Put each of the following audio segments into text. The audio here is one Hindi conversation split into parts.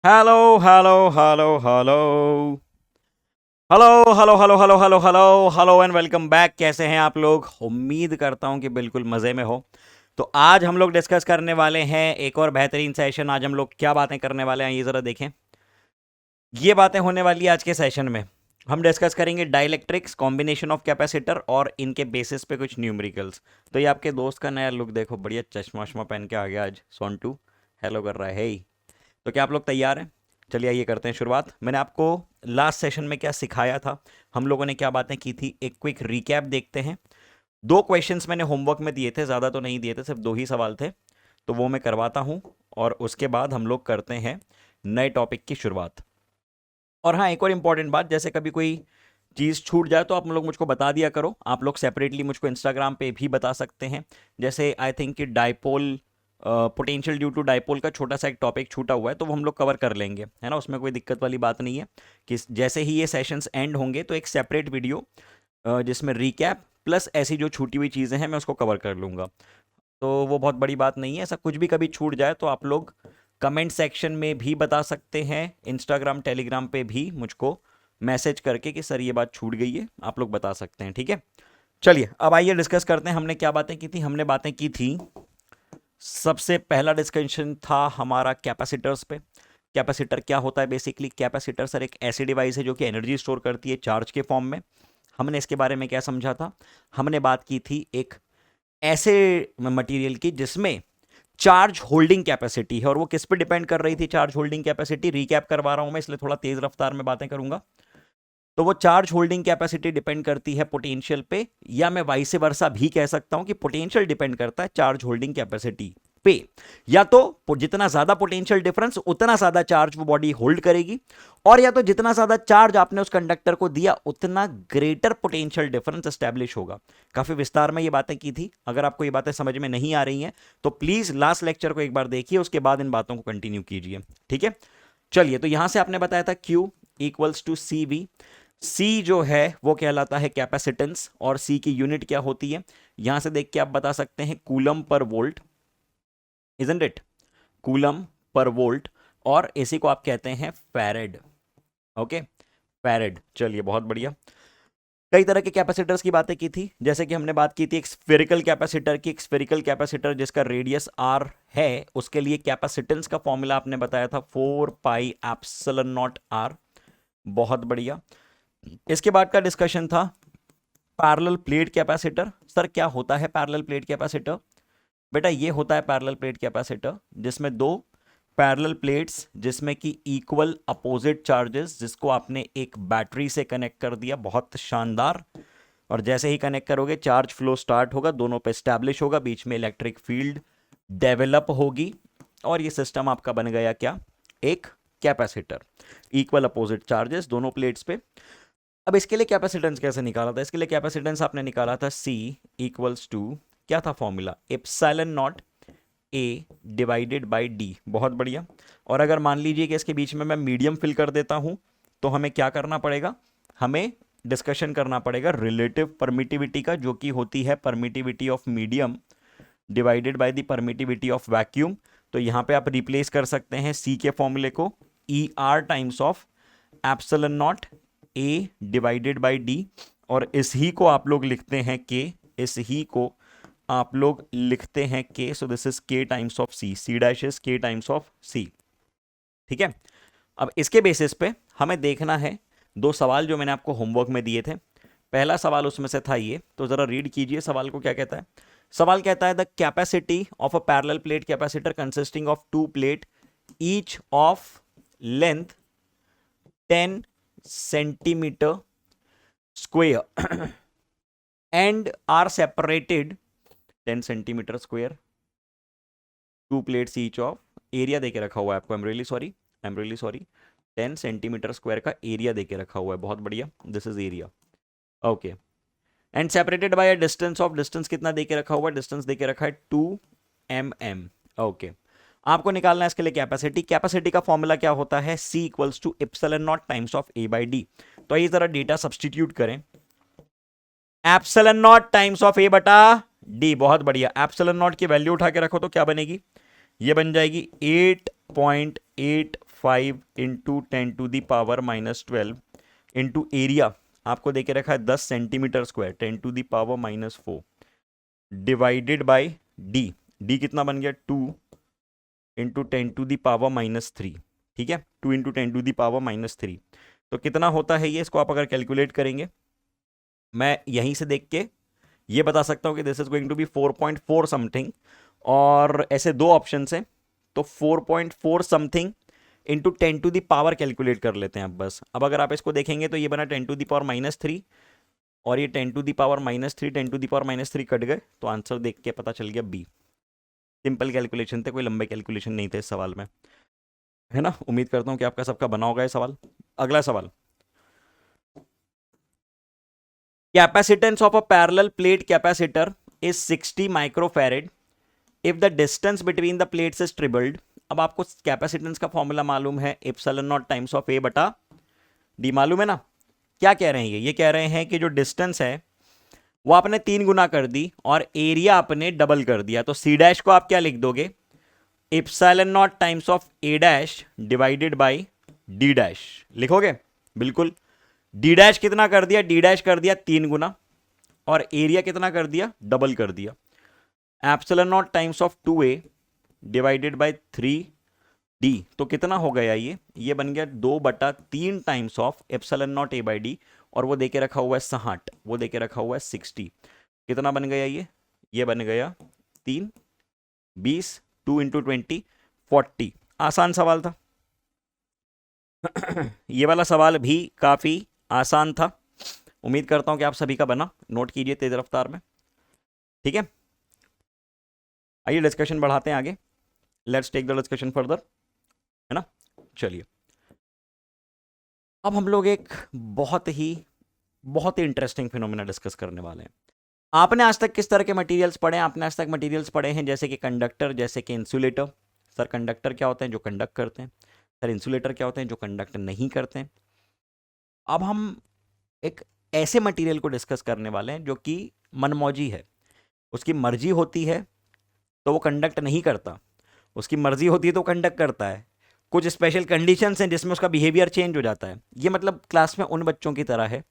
Hello hello hello hello hello hello hello hello hello hello hello and welcome back. कैसे हैं आप लोग? उम्मीद करता हूं कि बिल्कुल मज़े में हो। तो आज हम लोग डिस्कस करने वाले हैं एक और बेहतरीन सेशन। आज हम लोग क्या बातें करने वाले हैं ये ज़रा देखें। ये बातें होने वाली है आज के सेशन में। हम डिस्कस करेंगे डाइलेक्ट्रिक्स, कॉम्बिनेशन ऑफ कैपेसिटर और इनके बेसिस पे कुछ न्यूमेरिकल्स। तो ये आपके दोस्त का नया लुक देखो, बढ़िया चश्मा वश्मा पहन के आ गया आज। सोनटू हेलो कर रहा है। हे, तो क्या आप लोग तैयार हैं? चलिए आइए करते हैं शुरुआत। मैंने आपको लास्ट सेशन में क्या सिखाया था, हम लोगों ने क्या बातें की थी, एक क्विक रिकैप देखते हैं। दो क्वेश्चंस मैंने होमवर्क में दिए थे, ज़्यादा तो नहीं दिए थे, सिर्फ दो ही सवाल थे। तो वो मैं करवाता हूँ और उसके बाद हम लोग करते हैं नए टॉपिक की शुरुआत। और हाँ, एक और इम्पॉर्टेंट बात, जैसे कभी कोई चीज़ छूट जाए तो आप लोग मुझको बता दिया करो। आप लोग सेपरेटली मुझको इंस्टाग्राम पे भी बता सकते हैं। जैसे आई थिंक कि dipole, potential due to dipole का छोटा सा एक टॉपिक छूटा हुआ है, तो वो हम लोग कवर कर लेंगे, है ना। उसमें कोई दिक्कत वाली बात नहीं है कि जैसे ही ये सेशंस एंड होंगे तो एक सेपरेट वीडियो जिसमें रिकैप प्लस ऐसी जो छूटी हुई चीज़ें हैं मैं उसको कवर कर लूँगा। तो वो बहुत बड़ी बात नहीं है। ऐसा कुछ भी कभी छूट जाए तो आप लोग कमेंट सेक्शन में भी बता सकते हैं, इंस्टाग्राम टेलीग्राम पे भी मुझको मैसेज करके कि सर ये बात छूट गई है, आप लोग बता सकते हैं, ठीक है। चलिए अब आइए डिस्कस करते हैं हमने क्या बातें की थी। हमने बातें की थी, सबसे पहला डिस्कशन था हमारा कैपेसिटर्स पे। कैपेसिटर क्या होता है? बेसिकली कैपेसिटर सर एक ऐसी डिवाइस है जो कि एनर्जी स्टोर करती है चार्ज के फॉर्म में। हमने इसके बारे में क्या समझा था? हमने बात की थी एक ऐसे मटेरियल की जिसमें चार्ज होल्डिंग कैपेसिटी है। और वो किस पे डिपेंड कर रही थी चार्ज होल्डिंग कैपेसिटी? रिकैप करवा रहा हूं मैं, इसलिए थोड़ा तेज रफ्तार में बातें करूंगा। तो वो चार्ज होल्डिंग कैपेसिटी डिपेंड करती है पोटेंशियल पे, या मैं वाइस वर्सा भी कह सकता हूं कि पोटेंशियल डिपेंड करता है चार्ज होल्डिंग कैपेसिटी पे। या तो जितना ज्यादा पोटेंशियल डिफरेंस उतना ज्यादा चार्ज वो बॉडी होल्ड करेगी, और या तो जितना ज्यादा चार्ज आपने उस कंडक्टर को दिया उतना ग्रेटर पोटेंशियल डिफरेंस एस्टैब्लिश होगा। काफी विस्तार में ये बातें की थी। अगर आपको ये बातें समझ में नहीं आ रही हैं तो प्लीज लास्ट लेक्चर को एक बार देखिए, उसके बाद इन बातों को कंटिन्यू कीजिए, ठीक है। चलिए, तो यहां से आपने बताया था Q equals to C V. C जो है वो कहलाता है कैपेसिटेंस, और सी की यूनिट क्या होती है यहां से देख के आप बता सकते हैं, coulomb per volt, isn't it? Coulomb per volt. और इसी को आप कहते हैं फैरेड। Okay, farad. चलिए बहुत बढ़िया। कई तरह के कैपेसिटर्स की बातें की थी, जैसे कि हमने बात की थी एक स्फेरिकल कैपेसिटर की। एक स्फेरिकल कैपेसिटर जिसका रेडियस आर है, उसके लिए कैपेसिटेंस का फॉर्मूला आपने बताया था 4 पाई एप्सिलॉन नॉट आर। बहुत बढ़िया। इसके बाद का डिस्कशन था पैरेलल प्लेट कैपेसिटर। सर क्या होता है पैरेलल प्लेट कैपेसिटर? बेटा ये होता है पैरेलल प्लेट कैपेसिटर जिसमें दो पैरेलल प्लेट्स, जिसमें कि इक्वल अपोजिट चार्जेस, जिसको आपने एक बैटरी से कनेक्ट कर दिया, बहुत शानदार। और जैसे ही कनेक्ट करोगे चार्ज फ्लो स्टार्ट होगा, दोनों पे स्टैब्लिश होगा, बीच में इलेक्ट्रिक फील्ड डेवलप होगी, और ये सिस्टम आपका बन गया क्या? एक कैपेसिटर। इक्वल अपोजिट चार्जेस दोनों प्लेट्स पे। अब इसके लिए कैपेसिटेंस कैसे निकाला था? इसके लिए कैपेसिटेंस आपने निकाला था C इक्वल्स टू, क्या था formula? Epsilon naught A divided by D। बहुत बढ़िया। और अगर मान लीजिए कि इसके बीच में मैं मीडियम फिल कर देता हूं, तो हमें क्या करना पड़ेगा? हमें डिस्कशन करना पड़ेगा रिलेटिव परमिटिविटी का, जो कि होती है permittivity of medium divided by the permittivity of vacuum. तो यहां पे आप रिप्लेस कर सकते हैं C के फॉर्मूले को ER times of epsilon naught A divided by D। और इस ही को आप लोग लिखते हैं K। इस ही को आप लोग लिखते हैं K। So this is K times of C। C dash is K times of C, ठीक है। अब इसके बेसिस पे हमें देखना है दो सवाल जो मैंने आपको होमवर्क में दिए थे। पहला सवाल उसमें से था ये, तो जरा रीड कीजिए सवाल को। क्या कहता है? सवाल कहता है the capacity of a parallel plate capacitor consisting of two plate each of length 10 centimetre square and are separated 10 centimetre square, two plates each of, area देके रखा हुआ है आपको, I am really sorry, 10 centimetre square का एरिया देके रखा हुआ है। बहुत बढ़िया, this is area. Okay, and separated by a distance of, distance कितना देके रखा हुआ है? डिस्टेंस देके रखा है 2 mm। ओके, आपको निकालना है इसके लिए कैपेसिटी। कैपेसिटी का फॉर्मूला क्या होता है? C equals to epsilon naught times of A by D। तो ये जरा डेटा सब्सटीट्यूट करें, epsilon naught times of A बटा डी। बहुत बढ़िया। एप्सिलॉन नॉट की वैल्यू उठा के रखो तो क्या बनेगी? ये बन जाएगी 8.85 5 इंटू 10⁻⁻12 इंटू एरिया आपको देके रखा है 10 centimetre square 10⁻⁻4 divided by D. D कितना बन गया 2 इंटू 10⁻⁻3। ठीक है, 2 इंटू 10⁻⁻3। तो कितना होता है ये, इसको आप अगर कैलकुलेट करेंगे, मैं यहीं से देख के ये बता सकता हूं कि this is going to be 4.4 something. और ऐसे दो ऑप्शन है, तो 4.4 समथिंग इंटू 10⁻, कैलकुलेट कर लेते हैं अब बस। अब अगर आप इसको देखेंगे तो ये बना 10⁻³ और ये 10⁻3 10⁻³ कट गए, तो आंसर देख के पता चल गया बी। सिंपल कैलकुलेशन थे, कोई लंबे कैलकुलेशन नहीं थे इस सवाल में, है ना। उम्मीद करता हूं कि आपका सबका बना होगा ये सवाल। अगला सवाल, capacitance of a parallel plate capacitor is 60 microfarad if the distance between the plates is tripled. अब आपको कैपेसिटेंस का फॉर्मूला मालूम है, epsilon naught times of A बटा डी, मालूम है ना। क्या कह रहे हैं ये कह रहे हैं कि जो डिस्टेंस है वो आपने 3 गुना कर दी और एरिया आपने डबल कर दिया, तो सी डैश को आप क्या लिख दोगे, epsilon naught times of A dash divided by D dash लिखोगे। बिल्कुल, डी डैश कितना कर दिया, डी डैश कर दिया 3 गुना और एरिया कितना कर दिया, डबल कर दिया। Epsilon naught times of 2a divided by 3d, तो कितना हो गया ये बन गया 2/3 times of epsilon naught a by D, और वो देके रखा हुआ है 60, वो देके रखा हुआ है 60। कितना बन गया ये बन गया 3, 20, 2 इंटू 20, 40। आसान सवाल था ये वाला सवाल भी काफी आसान था। उम्मीद करता हूं कि आप सभी का बना, नोट कीजिए तेज रफ्तार में। ठीक है, आइए डिस्कशन बढ़ाते हैं आगे। Let's take the discussion further, है ना। चलिए, अब हम लोग एक बहुत ही इंटरेस्टिंग फिनोमेना डिस्कस करने वाले हैं। आपने आज तक किस तरह के मटेरियल्स पढ़े हैं, आपने आज तक मटेरियल्स पढ़े हैं जैसे कि कंडक्टर, जैसे कि इंसुलेटर। सर कंडक्टर क्या होते हैं, जो कंडक्ट करते हैं। सर इंसुलेटर क्या होते हैं, जो कंडक्ट नहीं करते हैं। अब हम एक ऐसे मटेरियल को डिस्कस करने वाले हैं जो कि मनमौजी है, उसकी मर्जी होती है तो वो कंडक्ट नहीं करता, उसकी मर्जी होती है तो कंडक्ट करता है। कुछ स्पेशल कंडीशंस हैं जिसमें उसका बिहेवियर चेंज हो जाता है। ये मतलब क्लास में उन बच्चों की तरह है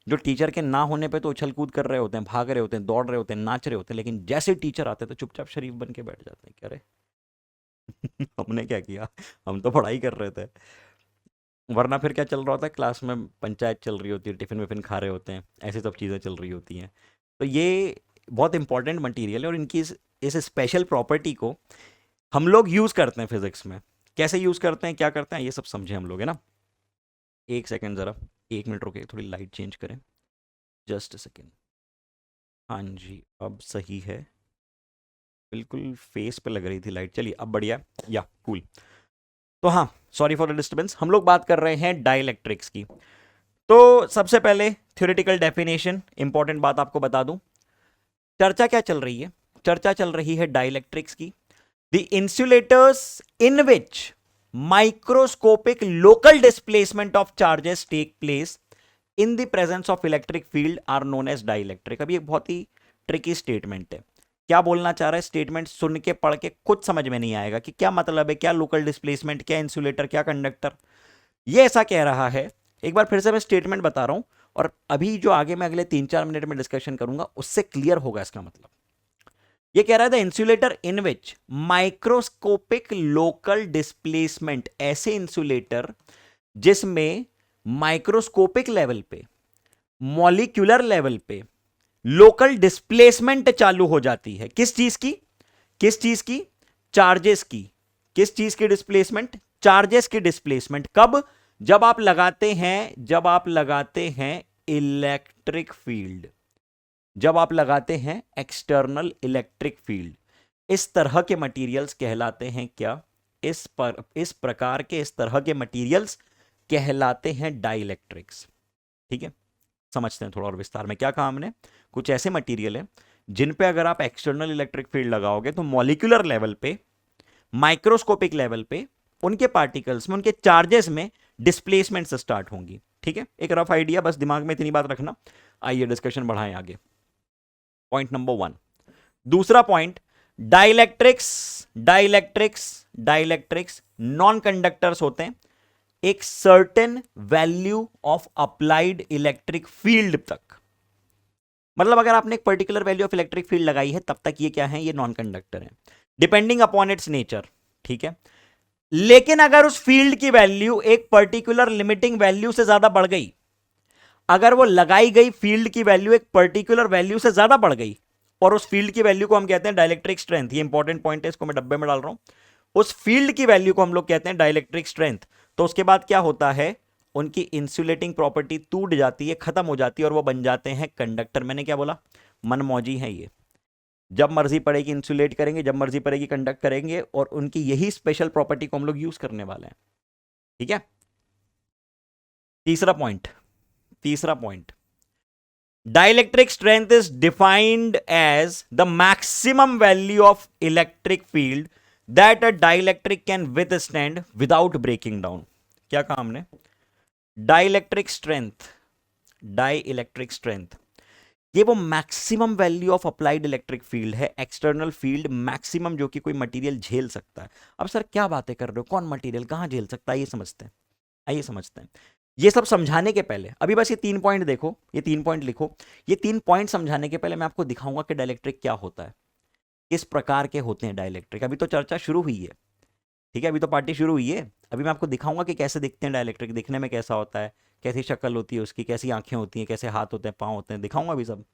जो टीचर के ना होने पे तो उछल कूद कर रहे होते हैं, भाग रहे होते हैं, दौड़ रहे होते हैं, नाच रहे होते हैं, लेकिन जैसे टीचर आते हैं तो चुपचाप शरीफ बन के बैठ जाते हैं। क्या रे हमने क्या किया, हम तो पढ़ाई कर रहे थे। वरना फिर क्या चल रहा होता है क्लास में, पंचायत चल रही होती है, टिफिन विफिन खा रहे होते हैं, ऐसी सब चीज़ें चल रही होती हैं। तो ये बहुत इंपॉर्टेंट मटेरियल है और इनकी इस स्पेशल प्रॉपर्टी को हम लोग यूज़ करते हैं फिजिक्स में। कैसे यूज़ करते हैं, क्या करते हैं, ये सब समझे हम लोग, है ना। एक सेकेंड ज़रा, 1 मिनट रुके, थोड़ी लाइट चेंज करें, जस्ट अ सेकेंड। हाँ जी, अब सही है, बिल्कुल फेस पे लग रही थी लाइट। चलिए अब बढ़िया, या कूल। तो हाँ, सॉरी फॉर द डिस्टर्बेंस, हम लोग बात कर रहे हैं डाइलेक्ट्रिक्स की। तो सबसे पहले थ्योरेटिकल डेफिनेशन, इंपॉर्टेंट बात आपको बता दूं। चर्चा क्या चल रही है, चर्चा चल रही है डाइलेक्ट्रिक्स की। The insulators in which microscopic local displacement of charges take place in the presence of electric field are known as dielectric. अभी एक बहुत ही ट्रिकी स्टेटमेंट है। क्या बोलना चाह रहा है, स्टेटमेंट सुन के पढ़ के कुछ समझ में नहीं आएगा कि क्या मतलब है, क्या लोकल डिस्प्लेसमेंट, क्या इंसुलेटर, क्या कंडक्टर। ये ऐसा कह रहा है, एक बार फिर से मैं स्टेटमेंट बता रहा हूं और अभी जो आगे मैं अगले 3-4 मिनट में डिस्कशन करूंगा उससे क्लियर होगा इसका मतलब। ये कह रहा है the insulator in which microscopic local displacement, ऐसे इंसुलेटर जिसमें माइक्रोस्कोपिक लेवल पे, मॉलिक्यूलर लेवल पे लोकल डिस्प्लेसमेंट चालू हो जाती है। किस चीज की, किस चीज की, चार्जेस की। किस चीज की डिस्प्लेसमेंट, चार्जेस की डिस्प्लेसमेंट। कब, जब आप लगाते हैं, जब आप लगाते हैं इलेक्ट्रिक फील्ड, जब आप लगाते हैं एक्सटर्नल इलेक्ट्रिक फील्ड। इस तरह के मटेरियल्स कहलाते हैं क्या, इस प्रकार के, इस तरह के मटेरियल्स कहलाते हैं डाइलेक्ट्रिक्स। ठीक है, समझते हैं थोड़ा और विस्तार में। क्या कहा हमने, कुछ ऐसे मटेरियल है जिन पे अगर आप एक्सटर्नल इलेक्ट्रिक फील्ड लगाओगे तो मॉलिक्यूलर लेवल पे, माइक्रोस्कोपिक लेवल पे उनके पार्टिकल्स में, उनके चार्जेस में डिस्प्लेसमेंट से स्टार्ट होंगी। ठीक है, एक रफ आइडिया, बस दिमाग में इतनी बात रखना। आइए डिस्कशन बढ़ाएं आगे। Point number 1। दूसरा point, dielectrics, dielectrics, dielectrics non conductors होते हैं। एक certain value of applied electric field तक। मतलब अगर आपने एक particular value of electric field लगाई है तब तक ये क्या है, ये नॉन कंडक्टर है, डिपेंडिंग अपॉन इट्स नेचर, ठीक है। लेकिन अगर उस फील्ड की वैल्यू एक पर्टिकुलर लिमिटिंग वैल्यू से ज्यादा बढ़ गई, अगर वो लगाई गई फील्ड की वैल्यू एक पर्टिकुलर वैल्यू से ज्यादा बढ़ गई, और उस फील्ड की वैल्यू को हम कहते हैं डाइलेक्ट्रिक स्ट्रेंथ, ये इंपॉर्टेंट पॉइंट है, इसको मैं डब्बे में डाल रहा हूं, उस फील्ड की वैल्यू को हम लोग कहते हैं डाइलेक्ट्रिक स्ट्रेंथ, तो उसके बाद क्या होता है, उनकी इंसुलेटिंग प्रॉपर्टी टूट जाती है, खत्म हो जाती है, और वो बन जाते हैं कंडक्टर। मैंने क्या बोला, मनमौजी है ये, जब मर्जी पड़ेगी इंसुलेट करेंगे, जब मर्जी पड़ेगी कंडक्ट करेंगे, और उनकी यही स्पेशल प्रॉपर्टी को हम लोग यूज करने वाले हैं, ठीक है। तीसरा point, dielectric strength is defined as the maximum value of electric field that a dielectric can withstand without breaking down. क्या कहा हमने, डाइलेक्ट्रिक स्ट्रेंथ, ये वो maximum value of applied electric field है, एक्सटर्नल फील्ड मैक्सिमम जो कि कोई मटेरियल झेल सकता है। अब सर क्या बातें कर रहे हो, कौन मटेरियल कहां झेल सकता है, ये समझते हैं, आइए समझते हैं। ये सब समझाने के पहले अभी बस ये 3 पॉइंट देखो, ये 3 पॉइंट लिखो। ये 3 पॉइंट समझाने के पहले मैं आपको दिखाऊंगा कि डाइलेक्ट्रिक क्या होता है, किस प्रकार के होते हैं डाइलेक्ट्रिक। अभी तो चर्चा शुरू हुई है, ठीक है, अभी तो पार्टी शुरू हुई है। अभी मैं आपको दिखाऊंगा कि कैसे दिखते हैं डाइलेक्ट्रिक, दिखने में कैसा होता है, कैसी शक्ल होती है उसकी, कैसी आंखें होती हैं, कैसे हाथ होते हैं, पाँव होते हैं, दिखाऊंगा अभी सब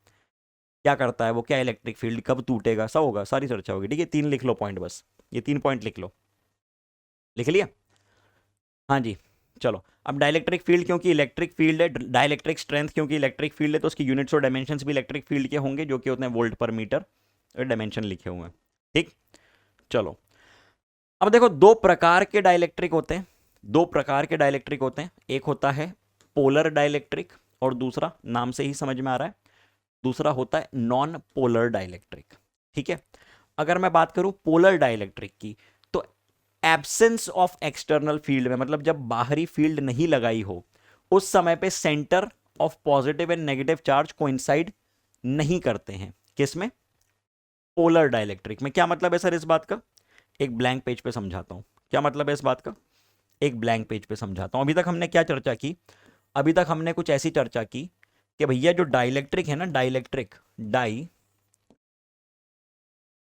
क्या करता है वो, क्या इलेक्ट्रिक फील्ड कब टूटेगा, सब होगा, सारी चर्चा होगी, ठीक है। 3 लिख लो पॉइंट, बस ये 3 पॉइंट लिख लो, लिख लिया, हाँ जी। चलो अब डाइलेक्ट्रिक फील्ड क्योंकि इलेक्ट्रिक फील्ड है, डाइलेक्ट्रिक स्ट्रेंथ क्योंकि इलेक्ट्रिक फील्ड है, तो उसकी यूनिट्स और डायमेंशंस भी इलेक्ट्रिक फील्ड के होंगे, जो कि होते हैं वोल्ट पर मीटर, और डायमेंशन लिखे हुए हैं, ठीक। चलो अब देखो, दो प्रकार के डाइलेक्ट्रिक होते हैं, एक होता है पोलर डाइलेक्ट्रिक, और दूसरा नाम से ही समझ में आ रहा है, दूसरा होता है नॉन पोलर डाइलेक्ट्रिक, ठीक है। अगर मैं बात करूं पोलर डाइलेक्ट्रिक की, तो एब्सेंस ऑफ एक्सटर्नल फील्ड में, मतलब जब बाहरी फील्ड नहीं लगाई हो, उस समय पे centre of positive and negative charge coincide नहीं करते हैं, किसमें, पोलर डाइलेक्ट्रिक में। क्या मतलब है सर इस बात का, एक ब्लैंक पेज पे समझाता हूं, क्या मतलब है इस बात का, एक ब्लैंक पेज पे समझाता हूं। अभी तक हमने क्या चर्चा की, अभी तक हमने कुछ ऐसी चर्चा की कि भैया जो डाइलेक्ट्रिक है ना, डाई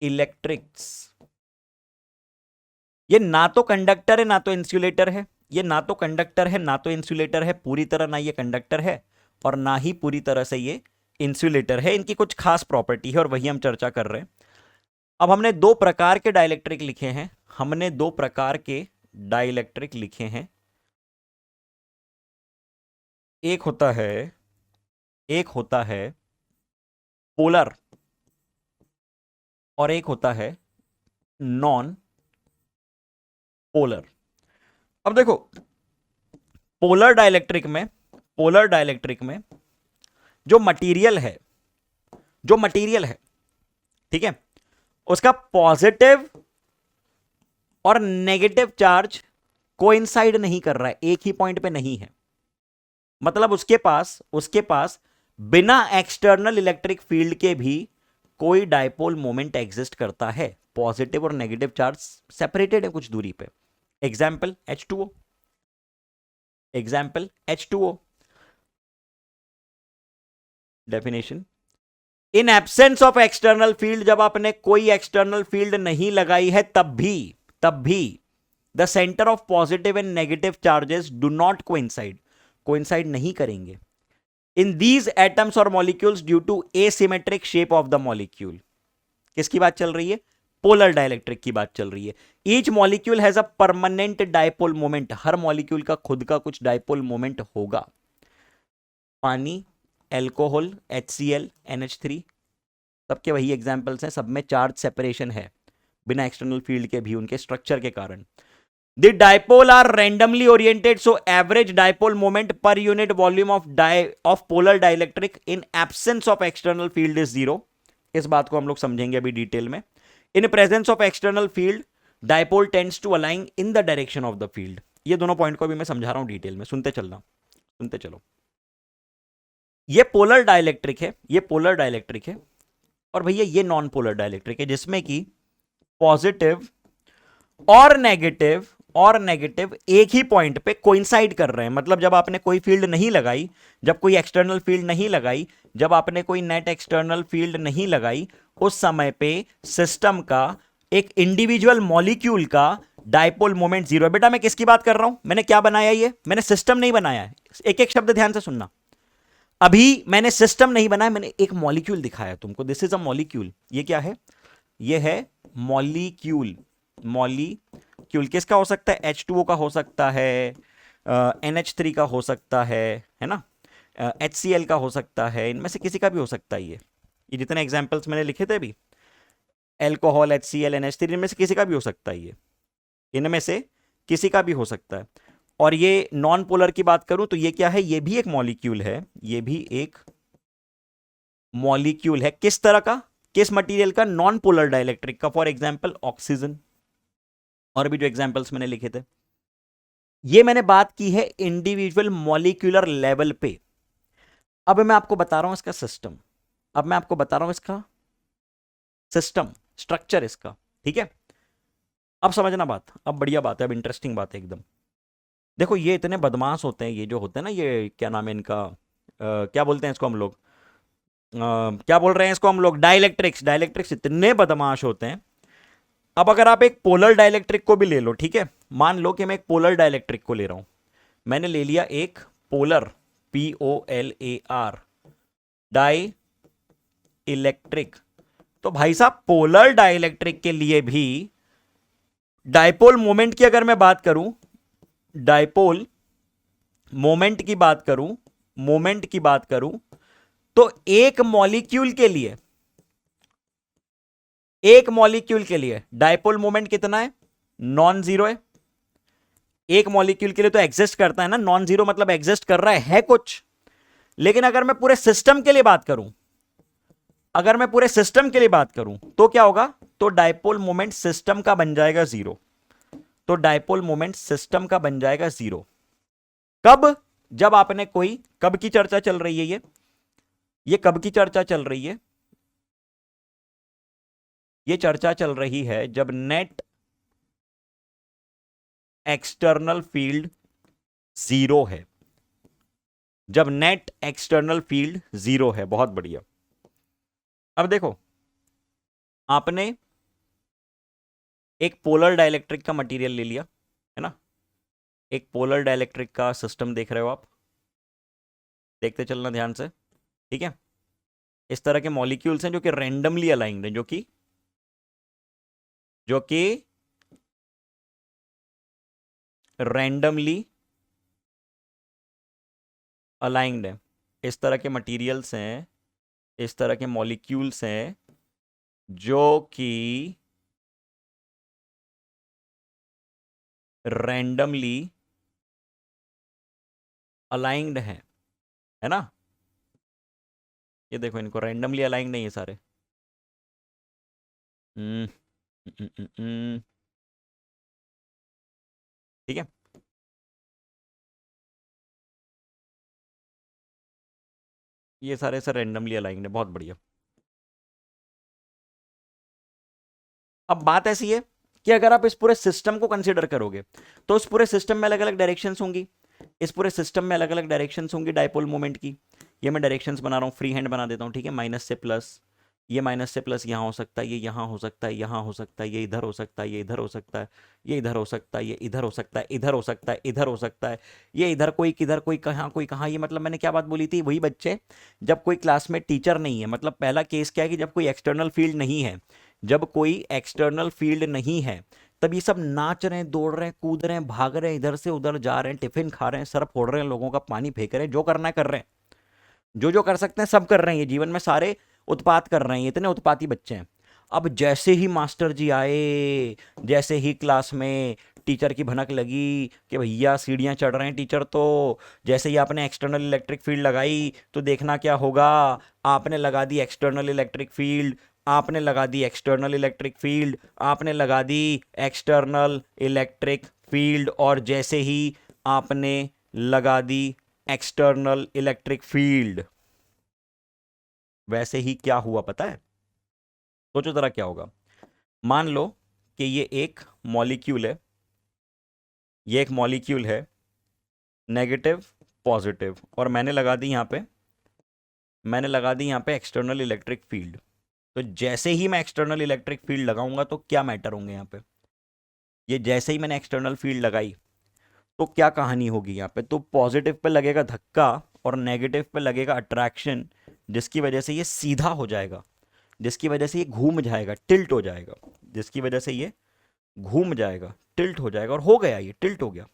इलेक्ट्रिक्स, ये ना तो कंडक्टर है ना तो इंसुलेटर है, ये ना तो कंडक्टर है ना तो इंसुलेटर है, पूरी तरह ना ये कंडक्टर है और ना ही पूरी तरह से ये इंसुलेटर है, इनकी कुछ खास प्रॉपर्टी है और वही हम चर्चा कर रहे हैं। अब हमने 2 प्रकार के डाइलेक्ट्रिक लिखे हैं, एक होता है पोलर और एक होता है नॉन पोलर। अब देखो पोलर डाइलेक्ट्रिक में जो मटेरियल है, ठीक है, उसका पॉजिटिव और नेगेटिव चार्ज कोइंसाइड नहीं कर रहा है, एक ही पॉइंट पे नहीं है, मतलब उसके पास बिना एक्सटर्नल इलेक्ट्रिक फील्ड के भी कोई डायपोल मोमेंट एग्जिस्ट करता है, पॉजिटिव और नेगेटिव चार्ज सेपरेटेड है कुछ दूरी पे। Example H2O, definition, in absence of external field, जब आपने कोई एक्सटर्नल फील्ड नहीं लगाई है तब भी the centre of positive and negative charges do not coincide नहीं करेंगे इन दीज एटम्स और molecules due to asymmetric shape of the molecule. किसकी बात चल रही है, पोलर डाइलेक्ट्रिक की बात चल रही है। Each molecule has a permanent dipole moment, her molecule का खुद का कुछ डायपोल मोमेंट होगा। पानी, एल्कोहल, HCl, NH3, सबके वही एग्जांपल्स हैं, सब में चार्ज सेपरेशन है बिना एक्सटर्नल फील्ड के भी, उनके स्ट्रक्चर के कारण। The dipole are randomly oriented, so average dipole moment per unit volume of polar dielectric in absence of external field is 0. इस बात को हम लोग समझेंगे अभी डिटेल में। In presence of external field, dipole tends to align in the direction of the field. ये दोनों पॉइंट को भी मैं समझा रहा हूं डिटेल में, सुनते चलो। ये पोलर डाइलेक्ट्रिक है, और भैया ये नॉन पोलर डाइलेक्ट्रिक है, जिसमें कि पॉजिटिव और नेगेटिव और नेगेटिव एक ही पॉइंट पे कोइंसाइड कर रहे हैं। मतलब जब आपने कोई फील्ड नहीं लगाई, जब कोई एक्सटर्नल फील्ड नहीं लगाई, जब आपने कोई नेट एक्सटर्नल फील्ड नहीं लगाई, उस समय पे सिस्टम का एक इंडिविजुअल मॉलिक्यूल का डायपोल मोमेंट जीरो है। बेटा मैं किसकी बात कर रहा हूं? मैंने क्या बनाया? ये मैंने सिस्टम नहीं बनाया है। एक एक शब्द ध्यान से सुनना। अभी मैंने सिस्टम नहीं बनाया, मैंने एक मॉलिक्यूल दिखाया तुमको। This is a molecule. ये क्या है? ये है मॉलिक्यूल। मॉलिक्यूल किसका हो सकता है? H2O का हो सकता है, NH3 का हो सकता है ना, HCl का हो सकता है, इनमें से किसी का भी हो सकता है। ये जितने एग्जाम्पल्स मैंने लिखे थे अभी, एल्कोहल, HCl, NH3, इनमें से किसी का भी हो सकता है। ये इनमें से किसी का भी हो सकता है। और ये नॉन पोलर की बात करूं तो ये क्या है? ये भी एक मॉलिक्यूल है। ये भी एक मॉलिक्यूल है। किस तरह का? किस मटेरियल का? नॉन पोलर डाइलेक्ट्रिक का। फॉर एग्जांपल ऑक्सीजन, और भी जो एग्जांपल्स मैंने लिखे थे। ये मैंने बात की है इंडिविजुअल मॉलिक्यूलर लेवल पे। अब मैं आपको बता रहा हूं इसका सिस्टम। अब मैं आपको बता रहा हूं इसका सिस्टम, स्ट्रक्चर इसका। ठीक है, अब समझना बात। अब बढ़िया बात है, अब इंटरेस्टिंग बात है एकदम। देखो ये इतने बदमाश होते हैं, ये जो होते हैं ना, ये क्या नाम है इनका, क्या बोलते हैं इसको हम लोग, क्या बोल रहे हैं इसको हम लोग? डाइलेक्ट्रिक्स। डाइलेक्ट्रिक्स इतने बदमाश होते हैं। अब अगर आप एक पोलर डाइलेक्ट्रिक को भी ले लो, ठीक है, मान लो कि मैं एक पोलर डाइलेक्ट्रिक को ले रहा हूं। मैंने ले लिया एक पोलर, POLAR, डाई इलेक्ट्रिक। तो भाई साहब पोलर डाइलेक्ट्रिक के लिए भी डायपोल मोमेंट की अगर मैं बात करूं, डायपोल मोमेंट की बात करूं, मोमेंट की बात करूं, तो एक मॉलिक्यूल के लिए, एक मॉलिक्यूल के लिए डायपोल मोमेंट कितना है? नॉन जीरो है। एक मॉलिक्यूल के लिए तो एग्जिस्ट करता है ना, नॉन जीरो मतलब एग्जिस्ट कर रहा है कुछ। लेकिन अगर मैं पूरे सिस्टम के लिए बात करूं, अगर मैं पूरे सिस्टम के लिए बात करूं तो क्या होगा? तो डायपोल मोमेंट सिस्टम का बन जाएगा जीरो। तो डायपोल मोमेंट सिस्टम का बन जाएगा जीरो। कब? जब आपने कोई, कब की चर्चा चल रही है ये कब की चर्चा चल रही है? ये चर्चा चल रही है जब नेट एक्सटर्नल फील्ड जीरो है। जब नेट एक्सटर्नल फील्ड जीरो है। बहुत बढ़िया। अब देखो, आपने एक पोलर डाइलेक्ट्रिक का मटेरियल ले लिया है ना, एक पोलर डाइलेक्ट्रिक का सिस्टम देख रहे हो आप, देखते चलना ध्यान से। ठीक है, इस तरह के मॉलिक्यूल्स हैं जो कि रैंडमली अलाइंड हैं, जो कि रैंडमली अलाइंड है। इस तरह के मटेरियल्स हैं, इस तरह के मॉलिक्यूल्स हैं जो कि रैंडमली अलाइंड है ना। ये देखो, इनको रैंडमली अलाइंड नहीं है सारे। हम्म, ठीक है। ये सारे सर रैंडमली अलाइंड है। बहुत बढ़िया। अब बात ऐसी है कि अगर आप इस पूरे सिस्टम को कंसीडर करोगे तो उस पूरे सिस्टम में अलग अलग डायरेक्शंस होंगी। इस पूरे सिस्टम में अलग अलग डायरेक्शंस होंगी डायपोल मोमेंट की। ये मैं डायरेक्शंस बना रहा हूँ, फ्री हैंड बना देता हूँ। ठीक है, माइनस से प्लस, ये माइनस से प्लस यहाँ हो सकता है, ये यहाँ हो सकता है, यहाँ हो सकता है, ये इधर हो सकता है, ये इधर हो सकता है, ये इधर हो सकता है, ये इधर हो सकता है, इधर हो सकता है, इधर हो सकता है, ये इधर कोई किधर, कोई कहाँ, कोई कहाँ। ये मतलब मैंने क्या बात बोली थी? वही बच्चे, जब कोई क्लास में टीचर नहीं है, मतलब पहला केस क्या है कि जब कोई एक्सटर्नल फील्ड नहीं है, जब कोई एक्सटर्नल फील्ड नहीं है, तब ये सब नाच रहे हैं, दौड़ रहे हैं, कूद रहे हैं, भाग रहे हैं, इधर से उधर जा रहे हैं, टिफिन खा रहे हैं, सर फोड़ रहे हैं, लोगों का पानी फेंक रहे हैं, जो करना है कर रहे हैं, जो जो कर सकते हैं सब कर रहे हैं। ये जीवन में सारे उत्पात कर रहे हैं, इतने उत्पाती बच्चे हैं। अब जैसे ही मास्टर जी आए, जैसे ही क्लास में टीचर की भनक लगी कि भैया सीढ़ियां चढ़ रहे हैं टीचर, तो जैसे ही आपने एक्सटर्नल इलेक्ट्रिक फील्ड लगाई तो देखना क्या होगा? आपने लगा दी एक्सटर्नल इलेक्ट्रिक फील्ड, आपने लगा दी एक्सटर्नल इलेक्ट्रिक फील्ड, आपने लगा दी एक्सटर्नल इलेक्ट्रिक फील्ड, और जैसे ही आपने लगा दी एक्सटर्नल इलेक्ट्रिक फील्ड, वैसे ही क्या हुआ पता है? सोचो जरा क्या होगा। मान लो कि ये एक मॉलिक्यूल है, ये एक मॉलिक्यूल है, नेगेटिव पॉजिटिव, और मैंने लगा दी यहाँ पे एक्सटर्नल इलेक्ट्रिक फील्ड। तो जैसे ही मैं एक्सटर्नल इलेक्ट्रिक फील्ड लगाऊंगा तो क्या मैटर होंगे यहाँ पे, ये जैसे ही मैंने एक्सटर्नल फील्ड लगाई तो क्या कहानी होगी यहाँ पे, तो पॉजिटिव पे लगेगा धक्का और नेगेटिव पे लगेगा अट्रैक्शन, जिसकी वजह से ये सीधा हो जाएगा, जिसकी वजह से ये घूम जाएगा, टिल्ट हो जाएगा, जिसकी वजह से ये घूम जाएगा, टिल्ट हो जाएगा, और हो गया, ये टिल्ट हो गया।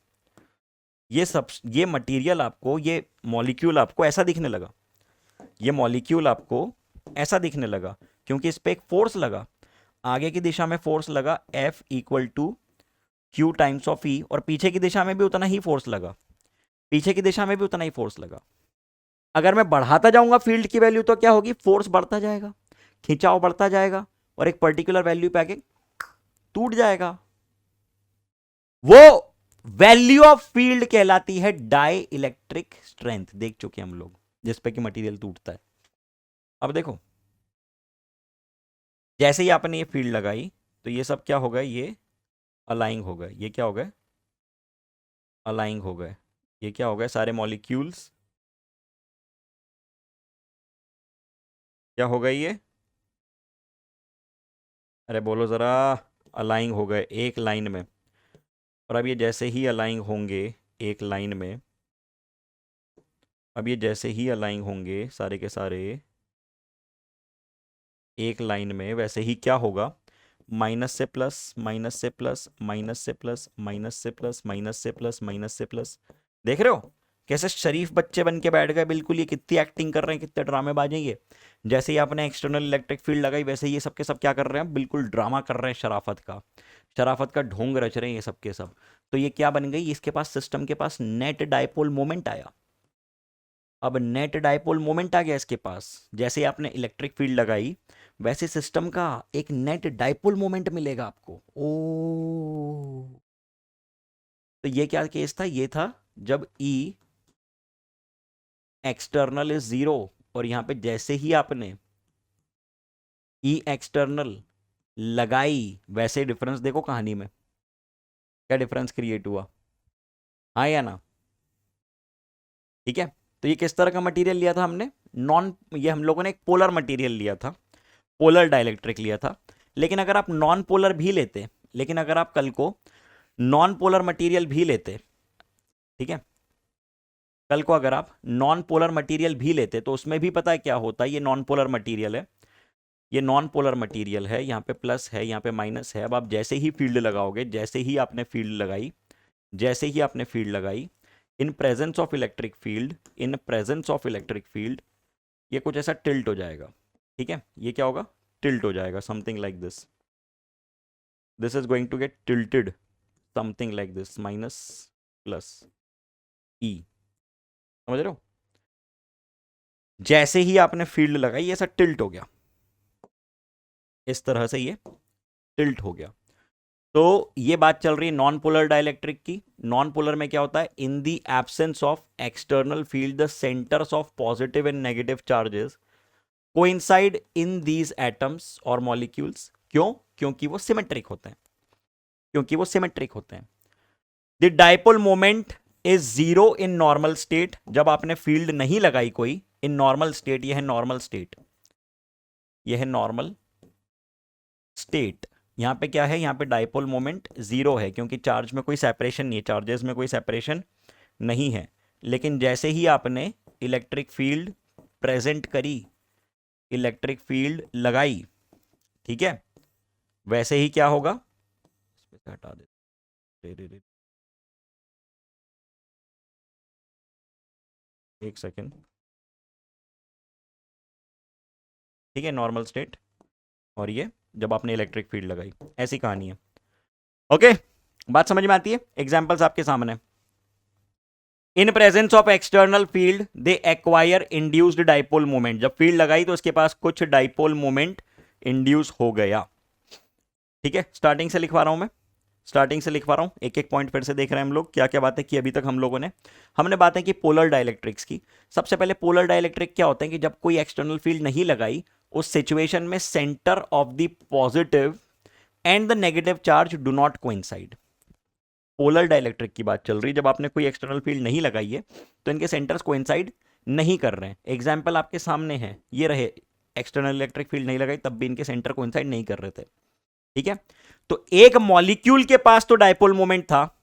ये मटेरियल आपको, ये मॉलिक्यूल आपको ऐसा दिखने लगा, ये मॉलिक्यूल आपको ऐसा दिखने लगा, क्योंकि इस पे एक फोर्स लगा, आगे की दिशा में फोर्स लगा F equal to Q times of E, और पीछे की दिशा में भी उतना ही फोर्स लगा, पीछे की दिशा में भी उतना ही फोर्स लगा। अगर मैं बढ़ाता जाऊंगा फील्ड की वैल्यू तो क्या होगी, फोर्स बढ़ता जाएगा, खिंचाव बढ़ता जाएगा, और एक पर्टिकुलर वैल्यू पे आके टूट जाएगा। वो वैल्यू ऑफ फील्ड कहलाती है डाई इलेक्ट्रिक स्ट्रेंथ, देख चुके हम लोग, जिस पे कि मटेरियल टूटता है। अब देखो, जैसे ही आपने ये फील्ड लगाई तो ये सब क्या हो गए, ये अलाइंग हो गए, ये क्या हो गए, अलाइंग हो गए, ये क्या हो गए, सारे मॉलिक्यूल्स क्या हो गए, ये, अरे बोलो जरा, अलाइंग हो गए एक लाइन में। और अब ये जैसे ही अलाइंग होंगे एक लाइन में, अब ये जैसे ही अलाइंग होंगे सारे के सारे एक लाइन में, वैसे ही क्या होगा, माइनस से प्लस, माइनस से प्लस, माइनस से प्लस, माइनस से प्लस, माइनस से प्लस, माइनस से प्लस। देख रहे हो कैसे शरीफ बच्चे बन के बैठ गए, बिल्कुल ये कितनी एक्टिंग कर रहे हैं, कितने ड्रामेबाज हैं ये। जैसे ही आपने एक्सटर्नल इलेक्ट्रिक फील्ड लगाई वैसे ही ये सब के सब क्या कर रहे हैं, बिल्कुल ड्रामा कर रहे हैं, शराफत का ढोंग रच रहे हैं ये सब के सब। तो ये क्या बन गई, इसके पास, सिस्टम के पास नेट डायपोल मोमेंट आया। अब नेट डायपोल मोमेंट आ गया इसके पास, जैसे आपने इलेक्ट्रिक फील्ड लगाई वैसे सिस्टम का एक नेट डायपोल मोमेंट मिलेगा आपको। ओ, तो ये क्या केस था, ये था जब E एक्सटर्नल इज 0, और यहां पे जैसे ही आपने E एक्सटर्नल लगाई वैसे डिफरेंस देखो कहानी में, क्या डिफरेंस क्रिएट हुआ, हाँ या ना। ठीक है, तो ये किस तरह का मटेरियल लिया था हमने, ये हम लोगों ने एक पोलर मटेरियल लिया था, पोलर डाइलेक्ट्रिक लिया था। लेकिन अगर आप नॉन पोलर भी लेते, लेकिन अगर आप कल को नॉन पोलर मटेरियल भी लेते, ठीक है, कल को अगर आप नॉन पोलर मटेरियल भी लेते तो उसमें भी पता है क्या होता है, ये नॉन पोलर मटेरियल है, ये नॉन पोलर मटेरियल है, यहाँ पे प्लस है, यहाँ पे माइनस है। अब आप जैसे ही फील्ड लगाओगे, जैसे ही आपने फील्ड लगाई, जैसे ही आपने फील्ड लगाई, इन presence of electric field, in presence of electric field, ये कुछ ऐसा टिल्ट हो जाएगा। ठीक है, ये क्या होगा, टिल्ट हो जाएगा, something like this, this is going to get tilted, something like this, minus plus E, समझ रहे हो। जैसे ही आपने फील्ड लगाई ऐसा टिल्ट हो गया, इस तरह से ये टिल्ट हो गया। तो ये बात चल रही है नॉन पोलर डाइलेक्ट्रिक की। नॉन पोलर में क्या होता है, इन the absence of external field the centres of positive and negative charges coincide in these atoms और मॉलिक्यूल्स। क्यों, क्योंकि वो सिमेट्रिक होते हैं, क्योंकि वो सिमेट्रिक होते हैं। The dipole moment is zero in normal state, जब आपने फील्ड नहीं लगाई कोई, इन नॉर्मल स्टेट, यह है नॉर्मल स्टेट, यह है नॉर्मल स्टेट। यहां पे क्या है, यहां पे डाइपोल मोमेंट जीरो है, क्योंकि चार्ज में कोई सेपरेशन नहीं है, चार्जेस में कोई सेपरेशन नहीं है। लेकिन जैसे ही आपने इलेक्ट्रिक फील्ड प्रेजेंट करी, इलेक्ट्रिक फील्ड लगाई, ठीक है, वैसे ही क्या होगा, इसमें हटा दे, एक सेकेंड, ठीक है, नॉर्मल स्टेट, और ये जब आपने इलेक्ट्रिक फील्ड लगाई, ऐसी कहानी है। ओके, बात समझ में आती है, एग्जांपल्स आपके सामने। इन presence of external field they acquire induced dipole moment, जब फील्ड लगाई तो उसके पास कुछ डाइपोल मोमेंट इंड्यूस हो गया। ठीक है, स्टार्टिंग से लिखवा रहा हूं मैं, स्टार्टिंग से लिखवा रहा हूं, एक एक पॉइंट फिर से देख रहे हैं हम लोग, क्या क्या बातें की अभी तक हम लोगों ने। हमने बातें की पोलर डाइलेक्ट्रिक्स की। सबसे पहले पोलर डाइलेक्ट्रिक क्या होते हैं कि जब कोई एक्सटर्नल फील्ड नहीं लगाई, उस सिचुएशन में centre of the positive and the negative charge do not coincide. Polar dielectric की बात चल रही है। जब आपने कोई एक्सटर्नल फील्ड नहीं लगाई है तो इनके सेंटर्स कोइंसाइड नहीं कर रहे हैं। एग्जाम्पल आपके सामने है, ये रहे, एक्सटर्नल इलेक्ट्रिक फील्ड नहीं लगाई तब भी इनके सेंटर कोइंसाइड नहीं कर रहे थे। ठीक है, तो एक मॉलिक्यूल के पास तो डायपोल मोमेंट था,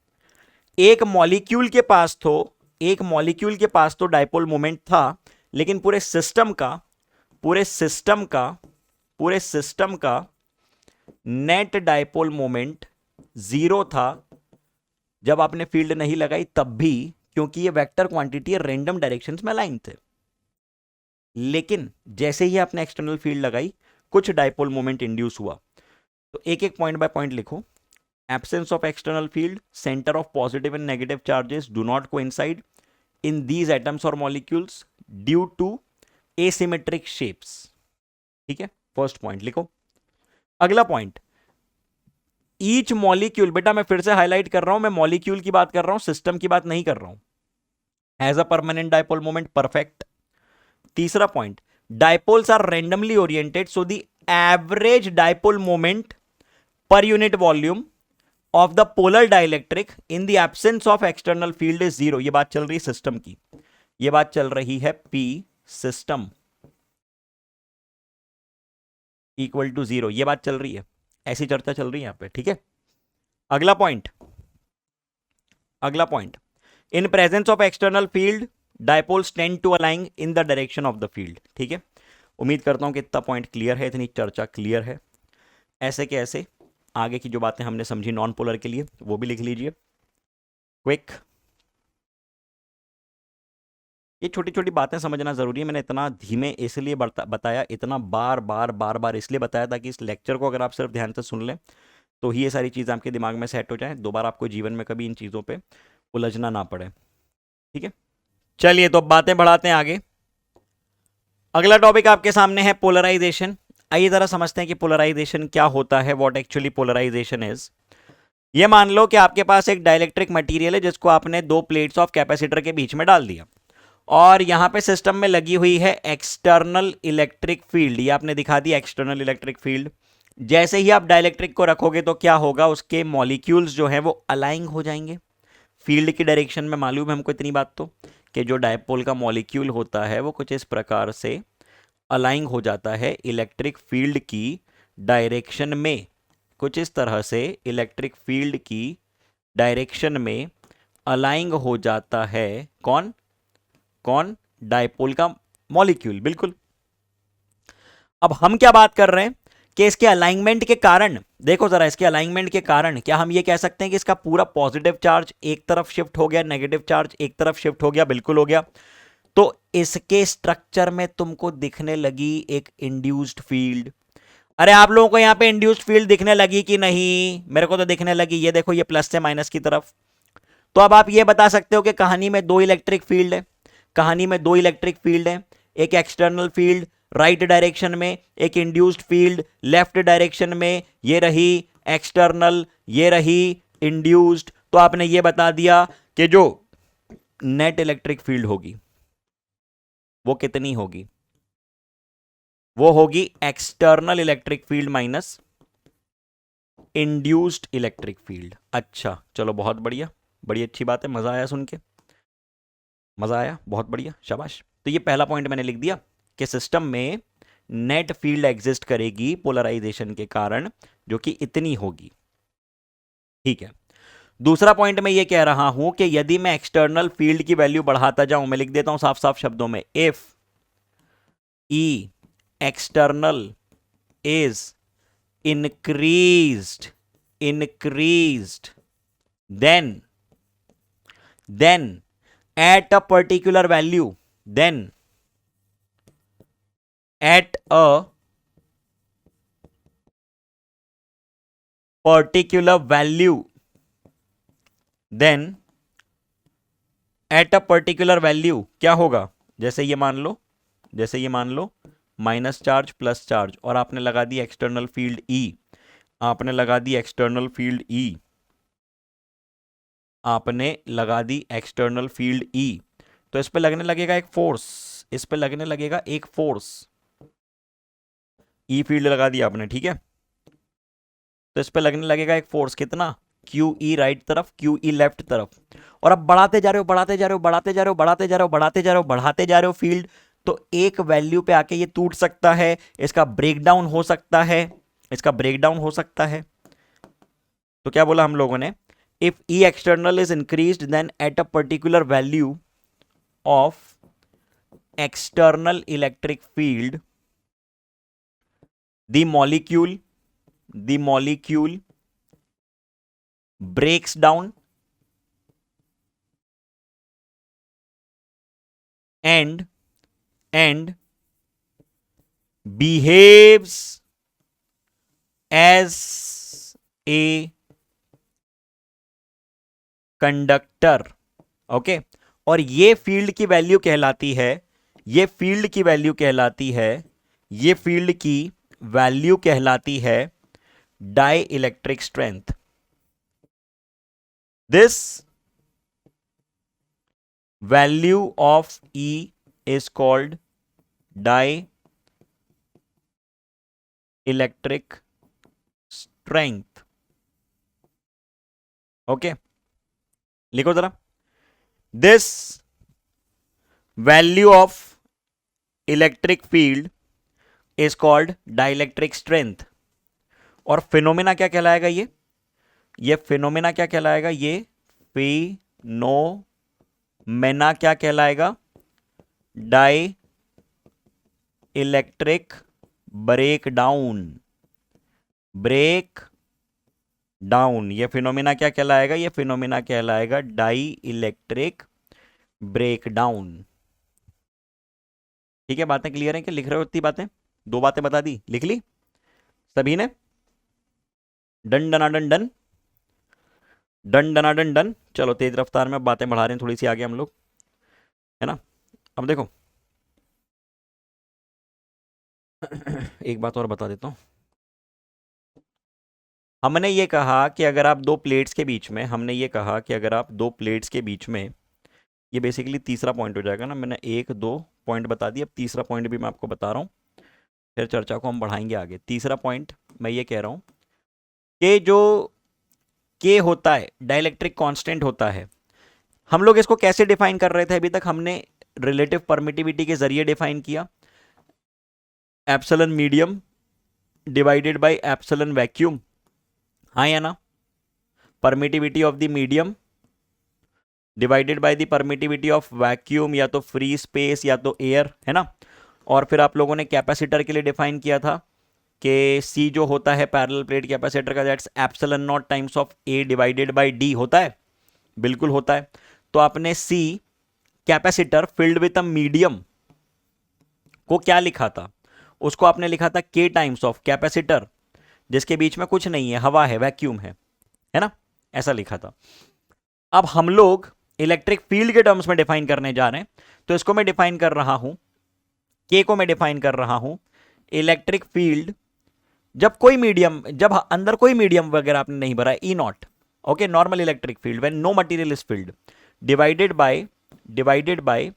एक मॉलिक्यूल के पास तो डायपोल मोमेंट था, लेकिन पूरे सिस्टम का नेट डायपोल मोमेंट 0 था जब आपने फील्ड नहीं लगाई तब भी, क्योंकि ये वेक्टर क्वांटिटी है, रैंडम डायरेक्शंस में अलाइन थे। लेकिन जैसे ही आपने एक्सटर्नल फील्ड लगाई कुछ डायपोल मोमेंट इंड्यूस हुआ। तो एक एक पॉइंट बाय पॉइंट लिखो। Absence of external field, center of positive and negative charges do not coincide in these atoms or molecules due to asymmetric shapes. ठीक है, फर्स्ट पॉइंट लिखो। अगला पॉइंट, ईच मॉलिक्यूल, बेटा मैं फिर से हाईलाइट कर रहा हूं, मैं मॉलिक्यूल की बात कर रहा हूं, सिस्टम की बात नहीं कर रहा हूं। As a permanent dipole moment, perfect. तीसरा point, dipoles are randomly oriented so the average dipole moment per unit volume of the polar dielectric in the absence of external field is 0। ये बात चल रही है सिस्टम की, ये बात चल रही है P सिस्टम इक्वल टू 0, ये बात चल रही है, ऐसी चर्चा चल रही है यहां पे। ठीक है, अगला point, in presence of external field dipoles tend to align in the direction of the field. ठीक है, उम्मीद करता हूं कि इतना पॉइंट क्लियर है, इतनी चर्चा क्लियर है। ऐसे के ऐसे आगे की जो बातें हमने समझी नॉन पोलर के लिए वो भी लिख लीजिए क्विक। ये छोटी छोटी बातें समझना जरूरी है। मैंने इतना धीमे इसलिए बताया, इतना बार बार इसलिए बताया ताकि इस लेक्चर को अगर आप सिर्फ ध्यान से सुन लें तो ही ये सारी चीज़ें आपके दिमाग में सेट हो जाएं, दोबारा आपको जीवन में कभी इन चीज़ों पे उलझना ना पड़े। ठीक है, चलिए तो बातें बढ़ाते हैं आगे। अगला टॉपिक आपके सामने है पोलराइजेशन। आइए जरा समझते हैं कि पोलराइजेशन क्या होता है, व्हाट एक्चुअली पोलराइजेशन इज। ये मान लो कि आपके पास एक डाइलेक्ट्रिक मटेरियल है जिसको आपने दो प्लेट्स ऑफ कैपेसिटर के बीच में डाल दिया और यहां पे सिस्टम में लगी हुई है एक्सटर्नल इलेक्ट्रिक फील्ड। ये आपने दिखा दी एक्सटर्नल इलेक्ट्रिक फील्ड। जैसे ही आप डाइलेक्ट्रिक को रखोगे तो क्या होगा, उसके मॉलिक्यूल्स जो है वो अलाइन हो जाएंगे फील्ड की डायरेक्शन में। मालूम है हमको इतनी बात तो, कि जो डायपोल का मॉलिक्यूल होता है वो कुछ इस प्रकार से अलाइन हो जाता है इलेक्ट्रिक फील्ड की डायरेक्शन में, कुछ इस तरह से इलेक्ट्रिक फील्ड की डायरेक्शन में अलाइन हो जाता है। कौन कौन? डायपोल का मॉलिक्यूल, बिल्कुल। अब हम क्या बात कर रहे हैं कि इसके अलाइनमेंट के कारण, देखो जरा, इसके अलाइनमेंट के कारण क्या हम ये कह सकते हैं कि इसका पूरा पॉजिटिव चार्ज एक तरफ शिफ्ट हो गया, नेगेटिव चार्ज एक तरफ शिफ्ट हो गया? बिल्कुल हो गया। तो इसके स्ट्रक्चर में तुमको दिखने लगी एक इंड्यूस्ड फील्ड। अरे आप लोगों को यहां पे इंड्यूस्ड फील्ड दिखने लगी कि नहीं? मेरे को तो दिखने लगी। ये देखो, ये प्लस से माइनस की तरफ। तो अब आप ये बता सकते हो कि कहानी में दो इलेक्ट्रिक फील्ड है, एक एक्सटर्नल फील्ड राइट डायरेक्शन में, एक इंड्यूस्ड फील्ड लेफ्ट डायरेक्शन में। ये रही एक्सटर्नल, ये रही इंड्यूस्ड। तो आपने ये बता दिया कि जो नेट इलेक्ट्रिक फील्ड होगी वो कितनी होगी? वो होगी external electric field minus induced electric field. अच्छा चलो, बहुत बढ़िया, बड़ी अच्छी बात है, मजा आया सुन के, मजा आया, बहुत बढ़िया, शाबाश। तो ये पहला पॉइंट मैंने लिख दिया कि सिस्टम में नेट फील्ड एग्जिस्ट करेगी पोलराइजेशन के कारण, जो कि इतनी होगी। ठीक है, दूसरा पॉइंट मैं ये कह रहा हूं कि यदि मैं एक्सटर्नल फील्ड की वैल्यू बढ़ाता जाऊं, मैं लिख देता हूं साफ साफ शब्दों में, if E external is increased then at a particular value, then at a particular value, then at a particular value क्या होगा? जैसे ये मान लो माइनस चार्ज प्लस चार्ज और आपने लगा दी एक्सटर्नल फील्ड E, आपने लगा दी एक्सटर्नल फील्ड E, तो इस पे लगने लगेगा एक फोर्स, E फील्ड लगा दिया आपने, ठीक है? तो इस पे लगने लगेगा एक फोर्स, कितना? क्यू ई राइट तरफ, क्यू ई लेफ्ट तरफ, और अब बढ़ाते जा रहे हो, बढ़ाते जा रहे हो, बढ़ाते जा रहे हो, बढ़ाते जा रहे हो, बढ़ाते जा रहे हो, बढ़ाते जा रहे हो फील्ड, तो एक वैल्यू पे आके ये टूट सकता है, इसका ब्रेकडाउन हो सकता है, इसका ब्रेकडाउन हो सकता है। तो क्या बोला हम लोगों ने, if E external is increased then at a particular value of external electric field the molecule breaks down and behaves as a conductor. Okay, और ये फील्ड की वैल्यू कहलाती है, ये फील्ड की वैल्यू कहलाती है, ये फील्ड की वैल्यू कहलाती है dielectric strength. This value of E is called dielectric strength. Okay, लिखो जरा, this value of electric field is called dielectric strength. और फिनोमेना क्या कहलाएगा, ये फिनोमेना क्या कहलाएगा, ये फिनोमेना क्या कहलाएगा, डाई इलेक्ट्रिक ब्रेक डाउन, ये फिनोमेना क्या कहलाएगा, ये फिनोमेना कहलाएगा डाई इलेक्ट्रिक ब्रेक डाउन. ठीक है, बातें क्लियर है कि लिख रहे हो इतनी बातें, 2 बातें बता दी, लिख ली सभी ने, डन डना डन डन डन डना डन डन. चलो तेज रफ्तार में बातें बढ़ा रहे हैं थोड़ी सी आगे हम लोग, है ना. अब देखो एक बात और बता देता हूं, हमने ये कहा कि अगर आप दो प्लेट्स के बीच में, हमने ये कहा कि अगर आप दो प्लेट्स के बीच में, ये बेसिकली तीसरा पॉइंट हो जाएगा ना, मैंने 1-2 पॉइंट बता दिया, अब तीसरा पॉइंट भी मैं आपको बता रहा हूँ, फिर चर्चा को हम बढ़ाएंगे आगे. तीसरा पॉइंट मैं ये कह रहा हूँ कि जो के होता है डाइलेक्ट्रिक कांस्टेंट होता है, हम लोग इसको कैसे डिफाइन कर रहे थे अभी तक, हमने रिलेटिव परमिटिविटी के जरिए डिफाइन किया, epsilon medium divided by epsilon vacuum, हाँ या ना, permittivity of the medium divided by the permittivity of vacuum, या तो फ्री स्पेस या तो एयर, है ना. और फिर आप लोगों ने कैपेसिटर के लिए डिफाइन किया था कि सी जो होता है पैरेलल प्लेट कैपेसिटर का, that's epsilon naught times of A divided by D, होता है, बिल्कुल होता है. तो आपने C capacitor filled with a medium को क्या लिखा था, उसको आपने लिखा था के टाइम्स ऑफ कैपेसिटर जिसके बीच में कुछ नहीं है, हवा है, वैक्यूम है ना, ऐसा लिखा था. अब हम लोग इलेक्ट्रिक फील्ड के टर्म्स में डिफाइन करने जा रहे हैं, तो इसको मैं डिफाइन कर रहा हूं, के को मैं डिफाइन कर रहा हूं इलेक्ट्रिक फील्ड, जब कोई मीडियम, जब अंदर कोई मीडियम वगैरह आपने नहीं भरा, E naught, okay, normal electric field when no material is filled, divided by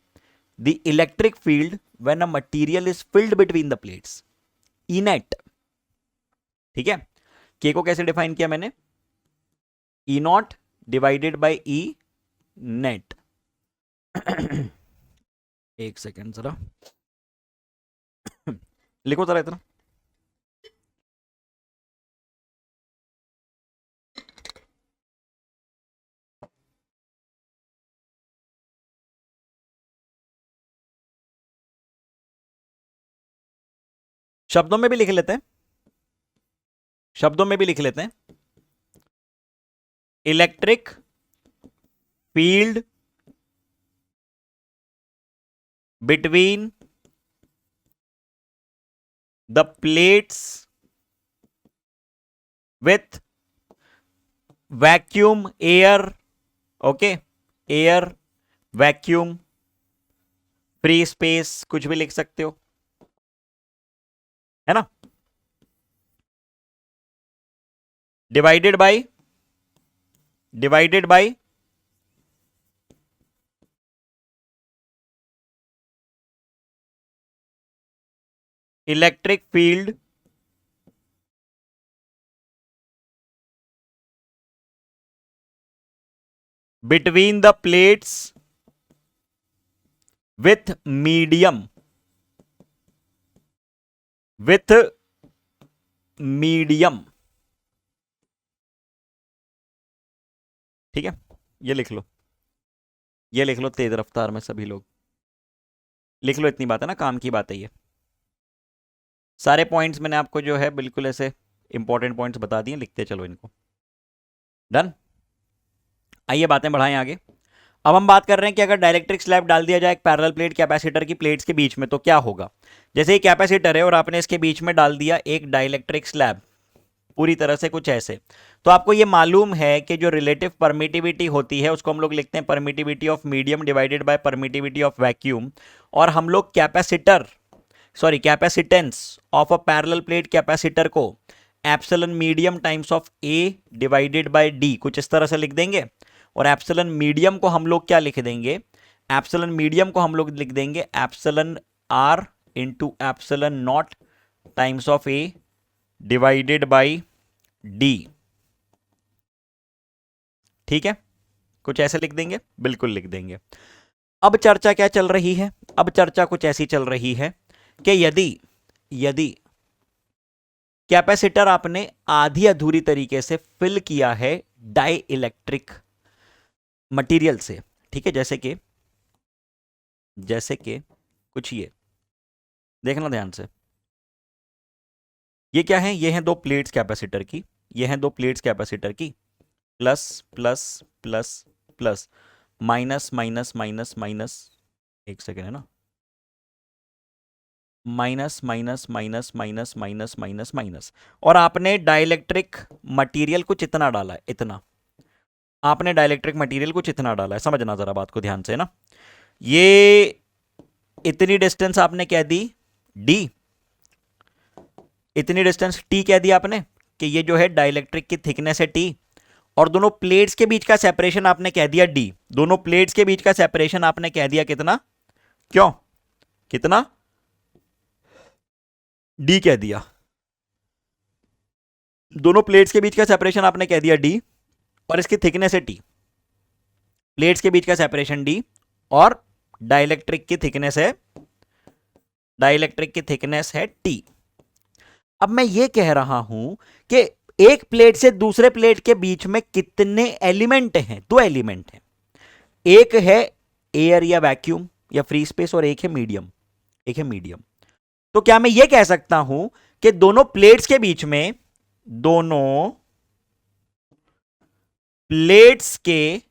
the electric field when a material is filled between the plates, E net. ठीक है, के को कैसे डिफाइन किया मैंने, E naught divided by E net. एक सेकेंड जरा लिखो जरा इतना, शब्दों में भी लिख लेते हैं, शब्दों में भी लिख लेते हैं. Electric field between the plates with vacuum air, okay, air, vacuum, free space, कुछ भी लिख सकते हो, है ना. Divided by electric field between the plates with medium ठीक है, ये लिख लो, ये लिख लो तेज रफ्तार में सभी लोग लिख लो, इतनी बात है ना, काम की बात है ये। सारे पॉइंट्स मैंने आपको जो है बिल्कुल ऐसे इंपॉर्टेंट पॉइंट्स बता दिए, लिखते चलो इनको। डन। आइए बातें बढ़ाएं आगे। अब हम बात कर रहे हैं कि अगर डाइलेक्ट्रिक स्लैब डाल दिया जाए एक पैरेलल प्लेट कैपेसिटर की प्लेट्स के बीच में तो क्या होगा। जैसे ये कैपेसिटर है और आपने इसके बीच में डाल दिया एक डाइलेक्ट्रिक स्लैब, पूरी तरह से कुछ ऐसे, तो आपको ये मालूम है कि जो रिलेटिव परमिटिविटी होती है उसको हम लोग लिखते हैं permittivity of medium divided by permittivity of vacuum. और हम लोग capacitance of a parallel plate capacitor को epsilon medium times of A divided by D कुछ इस तरह से लिख देंगे। और एप्सिलॉन मीडियम को हम लोग क्या लिख देंगे, एप्सिलॉन मीडियम को हम लोग लिख देंगे epsilon r into epsilon naught times of A divided by D. ठीक है, कुछ ऐसे लिख देंगे, बिल्कुल लिख देंगे। अब चर्चा क्या चल रही है, अब चर्चा कुछ ऐसी चल रही है कि यदि कैपेसिटर आपने आधी अधूरी तरीके से फिल किया है डाई इलेक्ट्रिक मटेरियल से, ठीक है, जैसे कि कुछ ये देखना ध्यान से, ये क्या है, ये हैं दो प्लेट्स कैपेसिटर की, ये हैं दो प्लेट्स कैपेसिटर की, plus plus plus plus, minus minus minus minus, एक सेकेंड है ना, minus minus minus minus minus minus minus. और आपने डाइलेक्ट्रिक मटेरियल कुछ इतना डाला है, इतना आपने डाइलेक्ट्रिक मटेरियल कुछ इतना डाला है, समझना जरा बात को ध्यान से ना। ये इतनी डिस्टेंस आपने क्या दी, डी, इतनी डिस्टेंस टी कह दिया आपने कि ये जो है डाइलेक्ट्रिक की थिकनेस है टी, और दोनों प्लेट्स के बीच का सेपरेशन आपने कह दिया डी, दोनों प्लेट्स के बीच का सेपरेशन आपने कह दिया कितना, क्यों, कितना, डी कह दिया, दोनों प्लेट्स के बीच का सेपरेशन आपने कह दिया डी, और इसकी थिकनेस है टी, प्लेट्स के बीच का सेपरेशन डी, और डाइलेक्ट्रिक की थिकनेस है टी। अब मैं ये कह रहा हूं कि एक प्लेट से दूसरे प्लेट के बीच में कितने एलिमेंट हैं, दो एलिमेंट हैं, एक है एयर या वैक्यूम या फ्री स्पेस और एक है मीडियम, तो क्या मैं ये कह सकता हूं कि दोनों प्लेट्स के बीच में, दोनों प्लेट्स के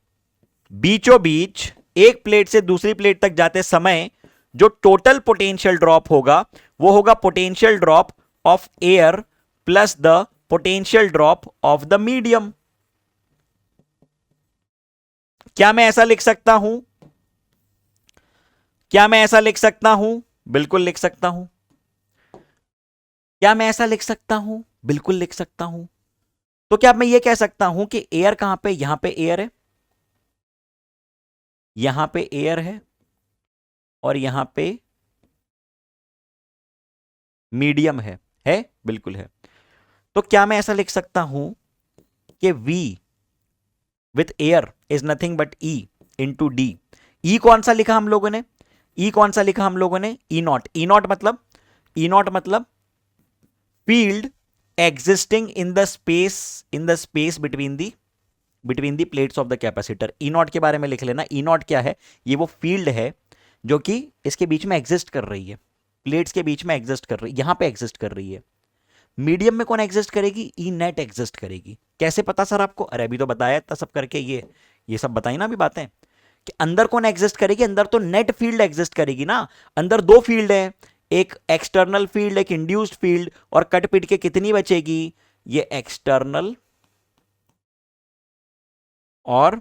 बीचों बीच एक प्लेट से दूसरी प्लेट तक जाते समय जो टोटल पोटेंशियल ड्रॉप होगा वो होगा potential drop of air plus the potential drop of the medium. क्या मैं ऐसा लिख सकता हूं, बिल्कुल लिख सकता हूं। क्या मैं ऐसा लिख सकता हूं, बिल्कुल लिख सकता हूं। तो क्या मैं ये कह सकता हूं कि एयर कहां पे, यहां पे एयर है, यहां पे एयर है, और यहां पे मीडियम है, बिल्कुल है। तो क्या मैं ऐसा लिख सकता हूं कि V with air is nothing but E into D. E कौन सा लिखा हम लोगों ने, ई नॉट मतलब field existing in the space between the plates of the capacitor. E naught के बारे में लिख लेना। ई नॉट क्या है, ये वो फील्ड है जो कि इसके बीच में एग्जिस्ट कर रही है, प्लेट्स के बीच में एग्जिस्ट कर रही है, यहां पे एग्जिस्ट कर रही है। मीडियम में कौन एग्जिस्ट करेगी, ई नेट एग्जिस्ट करेगी। कैसे पता सर आपको, अरे अभी तो बताया था सब करके, ये सब बताई ना अभी बातें, कि अंदर कौन एग्जिस्ट करेगी, अंदर तो नेट फील्ड एग्जिस्ट करेगी ना। अंदर दो फील्ड है, एक एक्सटर्नल फील्ड, एक इंड्यूस्ड फील्ड, और कट पिट के कितनी बचेगी, ये एक्सटर्नल और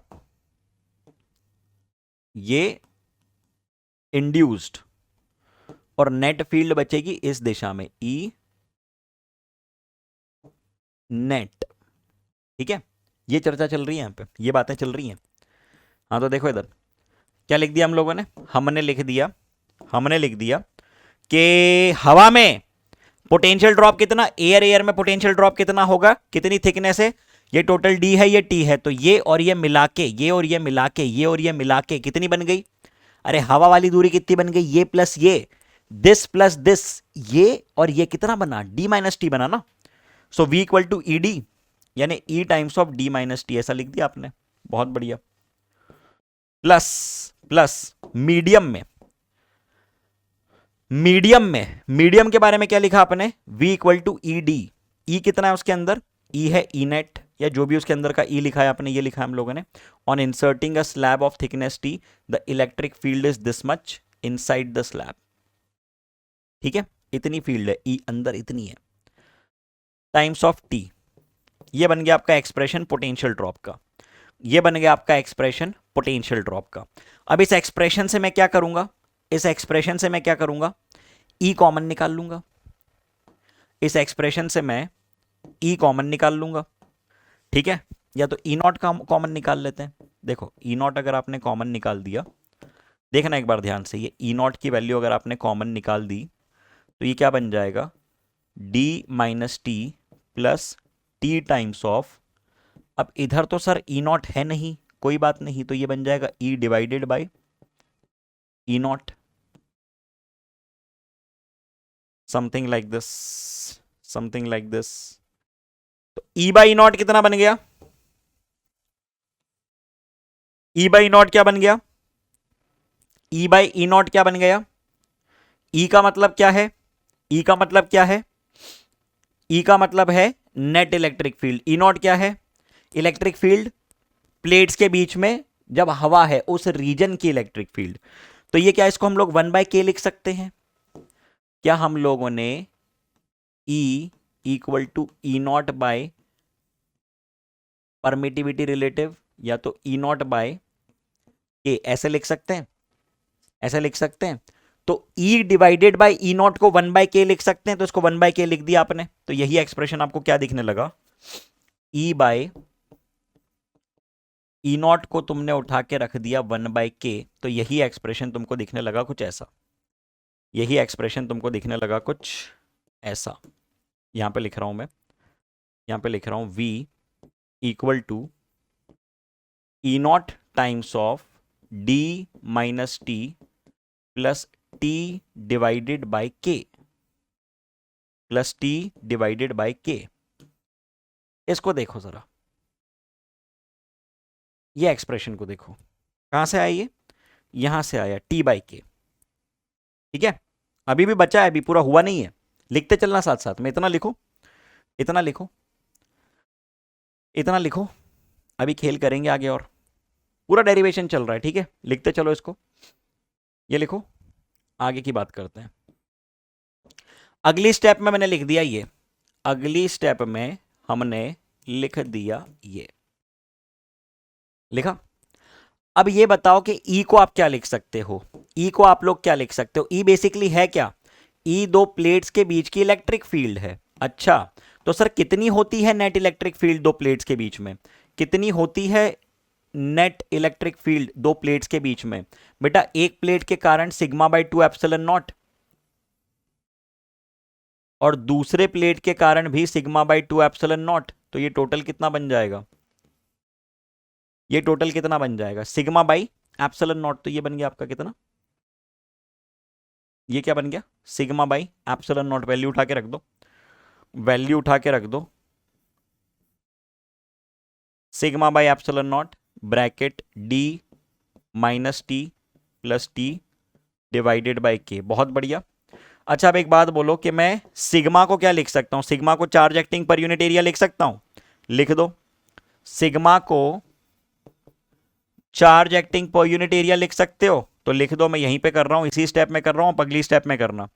ये इंड्यूस्ड, और नेट फील्ड बचेगी इस दिशा में, ई नेट। ठीक है, ये चर्चा चल रही है यहां पे, ये बातें चल रही हैं। हाँ तो देखो इधर क्या लिख दिया हम लोगों ने, हमने लिख दिया कि हवा में पोटेंशियल ड्रॉप कितना, एयर में पोटेंशियल ड्रॉप कितना होगा, कितनी थिकनेस है, ये टोटल डी है, ये टी है, तो ये और ये मिला के, ये और ये मिला के, ये और ये मिला के कितनी बन गई? अरे हवा वाली दूरी कितनी बन गई? ये प्लस ये, दिस प्लस दिस, ये और ये कितना बना? डी माइनस टी बना ना। So V equal to E D, यानी E times of D minus T, ऐसा लिख दिया आपने। बहुत बढ़िया। प्लस प्लस मीडियम में, मीडियम के बारे में क्या लिखा आपने? v equal to E D. E कितना है उसके अंदर? ई है ई नेट, या जो भी उसके अंदर का ई लिखा है आपने, ये लिखा है हम लोगों ने। On inserting a slab of thickness T, the electric field is this much inside the slab. ठीक है, इतनी फील्ड है, ई अंदर इतनी है, टाइम्स ऑफ टी। ये बन गया आपका एक्सप्रेशन पोटेंशियल ड्रॉप का, ये बन गया आपका एक्सप्रेशन पोटेंशियल ड्रॉप का। अब इस एक्सप्रेशन से मैं क्या करूंगा? इस एक्सप्रेशन से मैं क्या करूंगा? ई कॉमन निकाल लूंगा। इस एक्सप्रेशन से मैं ई कॉमन निकाल लूंगा। ठीक है, या तो ई नॉट कॉमन निकाल लेते हैं। देखो ई नॉट अगर आपने कॉमन निकाल दिया, देखना एक बार ध्यान से, ये ई नॉट की वैल्यू अगर आपने कॉमन निकाल दी तो ये क्या बन जाएगा? D minus T plus T times of, अब इधर तो सर ई नॉट है नहीं, कोई बात नहीं, तो ये बन जाएगा E divided by E naught, something like this, something like this. तो ई बाई नॉट कितना बन गया? ई बाई नॉट क्या बन गया? ई बाई ई नॉट क्या बन गया? ई का मतलब क्या है? ई का मतलब क्या है? ई का मतलब है net electric field. E not क्या है? इलेक्ट्रिक फील्ड प्लेट्स के बीच में जब हवा है उस रीजन की इलेक्ट्रिक फील्ड। तो ये क्या, इसको हम लोग 1/k लिख सकते हैं क्या? हम लोगों ने E equal to E naught by permittivity relative, या तो ई नॉट बाय के, ऐसे लिख सकते हैं, ऐसे लिख सकते हैं। तो E divided by E not को 1/k लिख सकते हैं, तो इसको 1/k लिख दिया आपने। तो यही एक्सप्रेशन आपको क्या दिखने लगा? E बाय ई नॉट को तुमने उठा के रख दिया 1/k, तो यही एक्सप्रेशन तुमको दिखने लगा कुछ ऐसा, यही एक्सप्रेशन तुमको दिखने लगा कुछ ऐसा। यहां पे लिख रहा हूं मैं, यहां पे लिख रहा हूं v equal to E naught times of D minus T plus T divided by K, plus T divided by K. इसको देखो जरा, ये एक्सप्रेशन को देखो, कहां से आया ये? यहां से आया, टी बाई के। ठीक है, अभी भी बचा है, अभी पूरा हुआ नहीं है, लिखते चलना साथ साथ में। इतना लिखो, इतना लिखो, इतना लिखो, अभी खेल करेंगे आगे और पूरा डेरिवेशन चल रहा है। ठीक है, लिखते चलो इसको, ये लिखो, आगे की बात करते हैं। अगली स्टेप में मैंने लिख दिया ये, अगली स्टेप में हमने लिख दिया ये, लिखा। अब ये बताओ कि ई को आप क्या लिख सकते हो? ई को आप लोग क्या लिख सकते हो? ई बेसिकली है क्या? ई दो प्लेट्स के बीच की इलेक्ट्रिक फील्ड है। अच्छा, तो सर कितनी होती है नेट इलेक्ट्रिक फील्ड दो प्लेट्स के बीच में? कितनी होती है नेट इलेक्ट्रिक फील्ड दो प्लेट्स के बीच में? बेटा एक प्लेट के कारण सिग्मा बाई 2 एप्सिलॉन नॉट, और दूसरे प्लेट के कारण भी सिग्मा बाई 2 एप्सिलॉन नॉट। तो ये टोटल कितना बन जाएगा? ये टोटल कितना बन जाएगा? Sigma by epsilon not. तो ये बन गया आपका कितना? ये क्या बन गया? Sigma by epsilon not. Value उठा के रख दो, वैल्यू उठा के रख दो, sigma by epsilon not bracket D minus T plus T divided by के। बहुत बढ़िया। अच्छा अब एक बात बोलो कि मैं सिग्मा को क्या लिख सकता हूं? सिग्मा को charge acting per unit area लिख सकता हूं? लिख दो, सिग्मा को charge acting per unit area लिख सकते हो? तो लिख दो, मैं यहीं पे कर रहा हूं, इसी स्टेप में कर रहा हूं, अगली स्टेप में करना।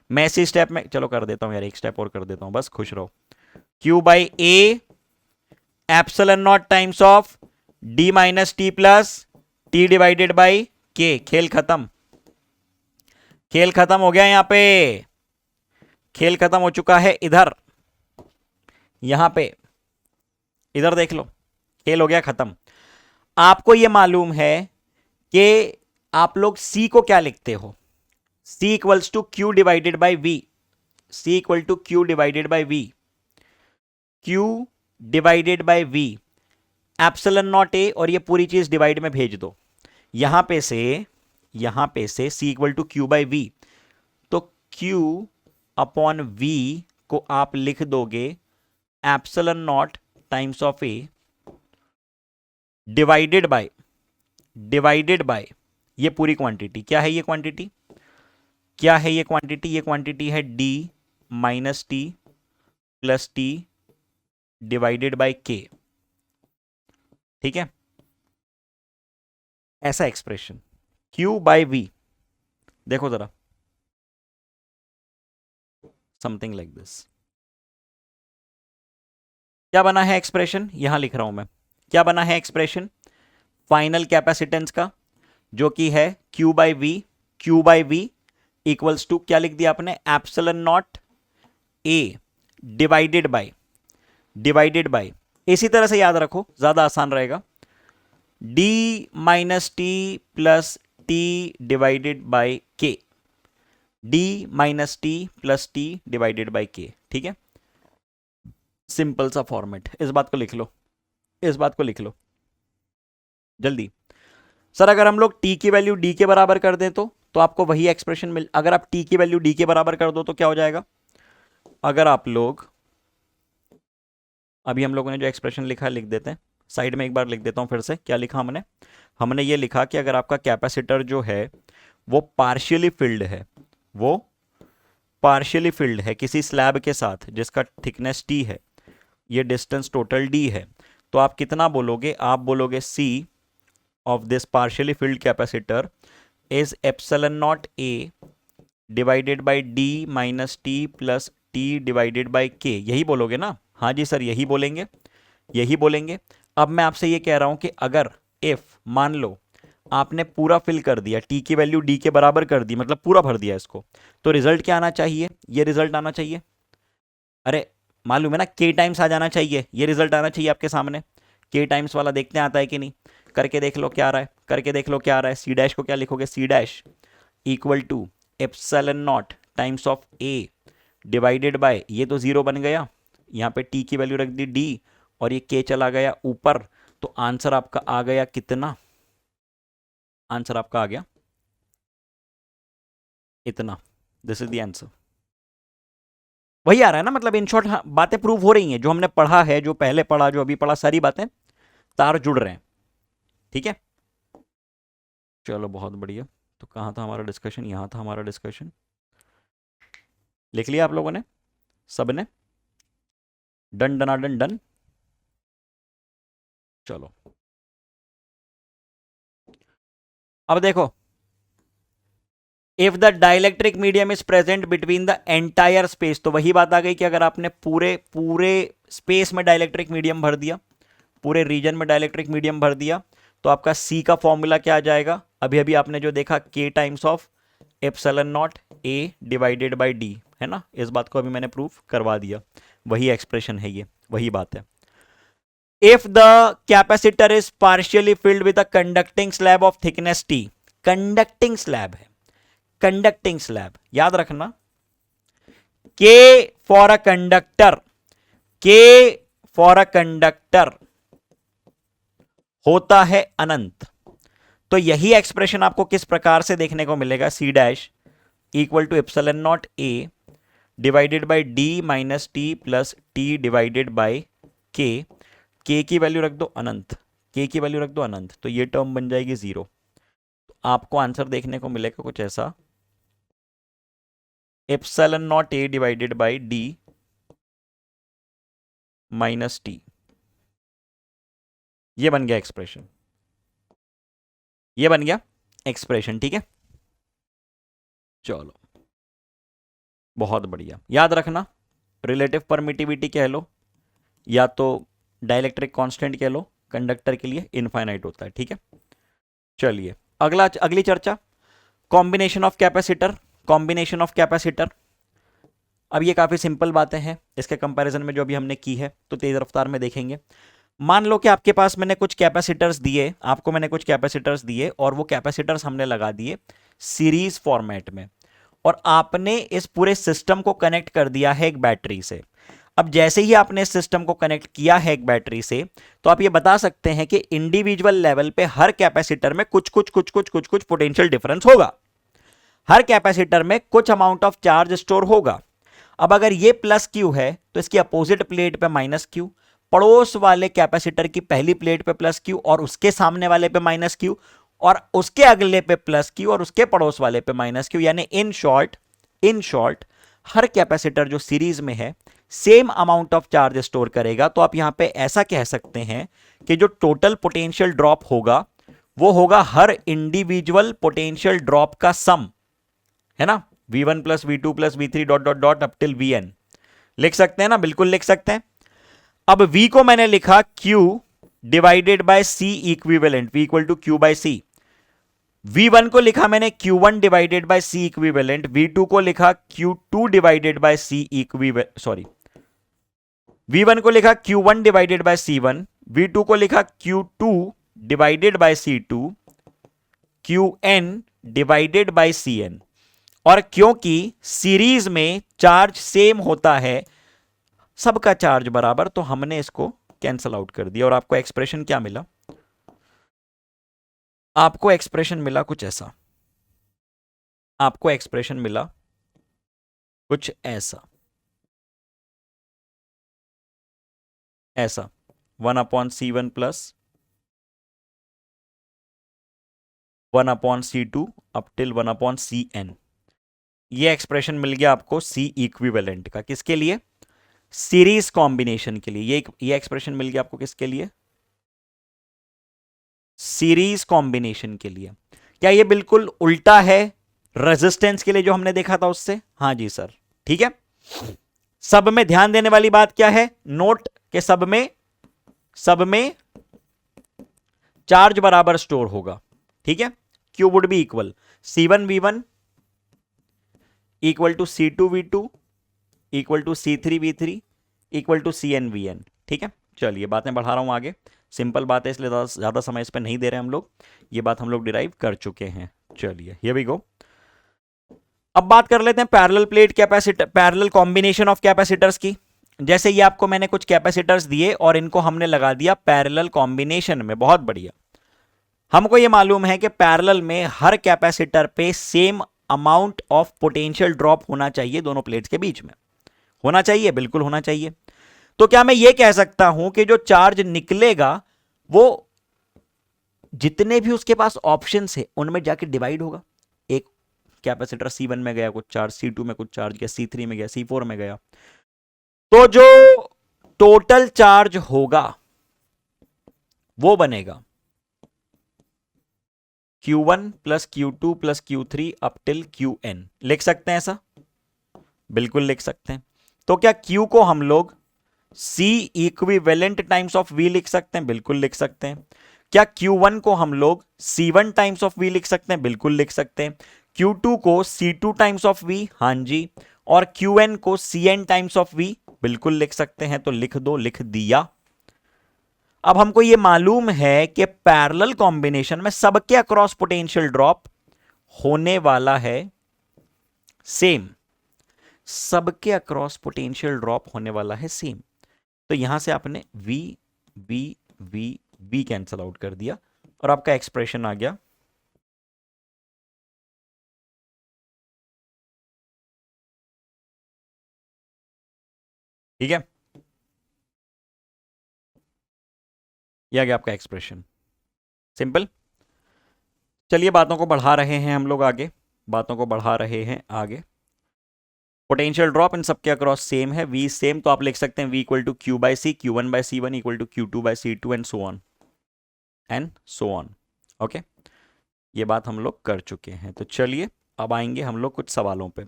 मैं इसी स्टेप में, चलो कर देता हूं यार, एक स्टेप और कर देता हूं, बस खुश रहो। Q by A epsilon naught times of D minus T plus T divided by के। खेल खत्म, खेल खत्म हो गया, यहां पे खेल खत्म हो चुका है। इधर यहां पे इधर देख लो, खेल हो गया खत्म। आपको यह मालूम है कि आप लोग C को क्या लिखते हो? C equals to Q divided by V, C equal to Q divided by V. Q divided by V, epsilon naught A, और ये पूरी चीज डिवाइड में भेज दो। यहां पे से C equal to Q by V, तो क्यू अपॉन वी को आप लिख दोगे epsilon naught times of A divided by ये पूरी क्वांटिटी। क्या है ये क्वांटिटी? ये क्वांटिटी है D minus T plus T divided by K. ठीक है, ऐसा एक्सप्रेशन Q बाय V, देखो जरा, समथिंग लाइक दिस। क्या बना है एक्सप्रेशन? यहां लिख रहा हूं मैं, क्या बना है एक्सप्रेशन फाइनल कैपेसिटेंस का, जो कि है Q by V equals to, क्या लिख दिया आपने, epsilon naught A divided by, इसी तरह से याद रखो, ज्यादा आसान रहेगा, D minus T plus T divided by K, D minus T plus T divided by K. ठीक है, सिंपल सा फॉर्मेट, इस बात को लिख लो जल्दी। सर अगर हम लोग t की वैल्यू d के बराबर कर दें तो आपको वही एक्सप्रेशन मिल, अगर आप t की वैल्यू d के बराबर कर दो तो क्या हो जाएगा? अगर आप लोग, अभी हम लोगों ने जो एक्सप्रेशन लिखा लिख देते हैं, साइड में एक बार लिख देता हूं फिर से। क्या लिखा हमने ये लिखा कि अगर आपका कैपेसिटर जो है वो पार्शियली फिल्ड है किसी स्लैब के साथ जिसका थिकनेस t है, ये डिस्टेंस टोटल d है, तो आप कितना बोलोगे? आप बोलोगे C of this partially field capacitor is epsilon naught A divided by D minus T plus T divided by k। यही बोलोगे ना? हाँ जी सर, यही बोलेंगे। अब मैं आपसे ये कह रहा हूं कि अगर इफ मान लो आपने पूरा फिल कर दिया, t की वैल्यू d के बराबर कर दी, मतलब पूरा भर दिया इसको, तो रिजल्ट क्या आना चाहिए? ये रिजल्ट आना चाहिए, अरे मालूम है ना, k टाइम्स आ जाना चाहिए, ये रिजल्ट आना चाहिए आपके सामने। k टाइम्स वाला देखते हैं आता है कि नहीं, करके देख लो क्या आ रहा है। सी डैश को क्या लिखोगे? C dash equal to epsilon naught times of a divided by, ये तो जीरो बन गया, यहाँ पे t की वैल्यू रख दी d और ये k चला गया ऊपर, तो आंसर आपका आ गया कितना? आंसर आपका आ गया इतना। This is the answer. वही आ रहा है ना, मतलब इन शॉर्ट बातें प्रूव हो रही हैं, जो हमने पढ़ा है, जो पहले पढ़ा, जो अभी पढ़ा, सारी बातें तार जुड़ रहे हैं। ठीक है, चलो बहुत बढ़िया। तो कहाँ था हमारा डिस्कशन? यहाँ था हमारा डिस्कशन। लिख लिया आप लोगों ने, सबने? डन डनाडन डन। चलो अब देखो, if the dielectric medium is present between the entire space, तो वही बात आ गई कि अगर आपने पूरे स्पेस में डाइलेक्ट्रिक मीडियम भर दिया, पूरे रीजन में डाइलेक्ट्रिक मीडियम भर दिया, तो आपका सी का फॉर्मूला क्या आ जाएगा? अभी अभी आपने जो देखा, k times of epsilon naught a divided by d, है ना? इस बात को अभी मैंने प्रूफ करवा दिया, वही एक्सप्रेशन है ये, वही बात है। If the capacitor is partially filled with a conducting slab of thickness t, conducting slab है, कंडक्टिंग स्लैब, याद रखना, K फॉर अ कंडक्टर होता है अनंत। तो यही एक्सप्रेशन आपको किस प्रकार से देखने को मिलेगा? C dash equal to epsilon naught A divided by D minus T plus T divided by K। K की वैल्यू रख दो अनंत, तो ये टर्म बन जाएगी जीरो। तो आपको आंसर देखने को मिलेगा कुछ ऐसा, epsilon naught A divided by D minus T. ये बन गया एक्सप्रेशन, ठीक है। चलो बहुत बढ़िया, याद रखना, रिलेटिव परमिटिविटी कह लो या तो डाइलेक्ट्रिक कांस्टेंट कह लो, कंडक्टर के लिए इनफाइनाइट होता है। ठीक है, चलिए अगली चर्चा, कॉम्बिनेशन ऑफ कैपेसिटर। अब ये काफी सिंपल बातें हैं, इसके कंपैरिजन में जो अभी हमने की है तो तेज रफ्तार में देखेंगे। मान लो कि आपके पास मैंने कुछ कैपेसिटर्स दिए, और वो कैपेसिटर्स हमने लगा दिए सीरीज फॉर्मेट में, और आपने इस पूरे सिस्टम को कनेक्ट कर दिया है एक बैटरी से। अब जैसे ही आपने इस सिस्टम को कनेक्ट किया है एक बैटरी से, तो आप ये बता सकते हैं कि इंडिविजुअल लेवल पे हर कैपेसिटर में कुछ कुछ कुछ कुछ कुछ कुछ पोटेंशियल डिफरेंस होगा, हर कैपेसिटर में कुछ अमाउंट ऑफ चार्ज स्टोर होगा। अब अगर ये प्लस क्यू है तो इसकी अपोजिट प्लेट पे माइनस क्यू, पड़ोस वाले कैपेसिटर की पहली प्लेट पे प्लस क्यू और उसके सामने वाले पे माइनस क्यू और उसके अगले पे प्लस क्यू और उसके पड़ोस वाले पे माइनस क्यू। यानी इन शॉर्ट हर कैपेसिटर जो सीरीज में है same amount of charge store करेगा। तो आप यहां पे ऐसा कह सकते हैं कि जो टोटल पोटेंशियल ड्रॉप होगा वो होगा हर इंडिविजुअल पोटेंशियल ड्रॉप का सम, है ना, v1 plus V two plus V three dot dot dot up till vn। लिख सकते हैं ना, बिल्कुल लिख सकते हैं। अब v को मैंने लिखा q divided by c equivalent, v equal to q by c। v1 को लिखा मैंने q1 divided by c equivalent, v2 को लिखा q2 divided by c equivalent, sorry, v1 को लिखा q1 divided by c1, v2 को लिखा q2 divided by c2, qn divided by cn। और क्योंकि सीरीज में चार्ज सेम होता है, सबका चार्ज बराबर, तो हमने इसको कैंसल आउट कर दिया और आपको एक्सप्रेशन क्या मिला? आपको एक्सप्रेशन मिला कुछ ऐसा, आपको एक्सप्रेशन मिला कुछ ऐसा, ऐसा 1/c1 plus 1/c2 up till 1/cn। ये एक्सप्रेशन मिल गया आपको C इक्विवेलेंट का, किसके लिए? सीरीज कॉम्बिनेशन के लिए। ये एक्सप्रेशन मिल गया आपको किसके लिए? सीरीज कॉम्बिनेशन के लिए। क्या ये बिल्कुल उल्टा है रेजिस्टेंस के लिए जो हमने देखा था उससे? हाँ जी सर, ठीक है। सब में ध्यान देने वाली बात क्या है? नोट के सब में चार्ज बराबर स्टोर होगा, ठीक है। Q would be equal C1V1 equal to C2V2 equal to C3V3 equal to CNVN, ठीक है। चलिए बातें बढ़ा रहा हूं आगे, सिंपल बात है इसलिए ज्यादा समय इस पर नहीं दे रहे हम लोग, ये बात हम लोग डिराइव कर चुके हैं। चलिए हियर वी गो। अब बात कर लेते हैं parallel plate capacitor, parallel combination of capacitors की। जैसे ये आपको मैंने कुछ कैपेसिटर्स दिए और इनको हमने लगा दिया पैरेलल कॉम्बिनेशन में, बहुत बढ़िया। हमको ये मालूम है कि पैरेलल में हर कैपेसिटर पे same amount of potential drop होना चाहिए, दोनों प्लेट्स के बीच में होना चाहिए, बिल्कुल होना चाहिए। तो क्या मैं ये कह सकता हूं कि जो चार्ज निकलेगा वो जितने भी उसके पास ऑप्शंस है उनमें जाके डिवाइड होगा? एक कैपेसिटर C1 में गया कुछ चार्ज, C2 में कुछ चार्ज गया, C3 में गया, C4 में गया, तो जो टोटल चार्ज होगा वो बनेगा Q1 plus Q2 plus Q3 up till Qn। लिख सकते हैं ऐसा? बिल्कुल लिख सकते हैं। तो क्या Q को हम लोग C equivalent times of V लिख सकते हैं? बिल्कुल लिख सकते हैं। क्या Q1 को हम लोग C1 टाइम्स ऑफ V लिख सकते हैं? बिल्कुल लिख सकते हैं। Q2 को C2 टाइम्स ऑफ V, हां जी, और Qn को Cn टाइम्स ऑफ V, बिल्कुल लिख सकते हैं। तो लिख दो, लिख दिया। अब हमको यह मालूम है कि पैरेलल कॉम्बिनेशन में सबके अक्रॉस पोटेंशियल ड्रॉप होने वाला है सेम, सबके अक्रॉस पोटेंशियल ड्रॉप होने वाला है सेम। तो यहां से आपने V V V V cancel out कर दिया और आपका एक्सप्रेशन आ गया ठीक है, यह आ गया आपका एक्सप्रेशन, सिंपल। चलिए बातों को बढ़ा रहे हैं हम लोग आगे, बातों को बढ़ा रहे हैं आगे। पोटेंशियल ड्रॉप इन सबके अक्रॉस सेम है, V सेम, तो आप लिख सकते हैं V equal to Q by C, Q1 by C1 equal to Q2 by C2 and so on okay. ये बात हम लोग कर चुके हैं। तो चलिए अब आएंगे हम लोग कुछ सवालों पे।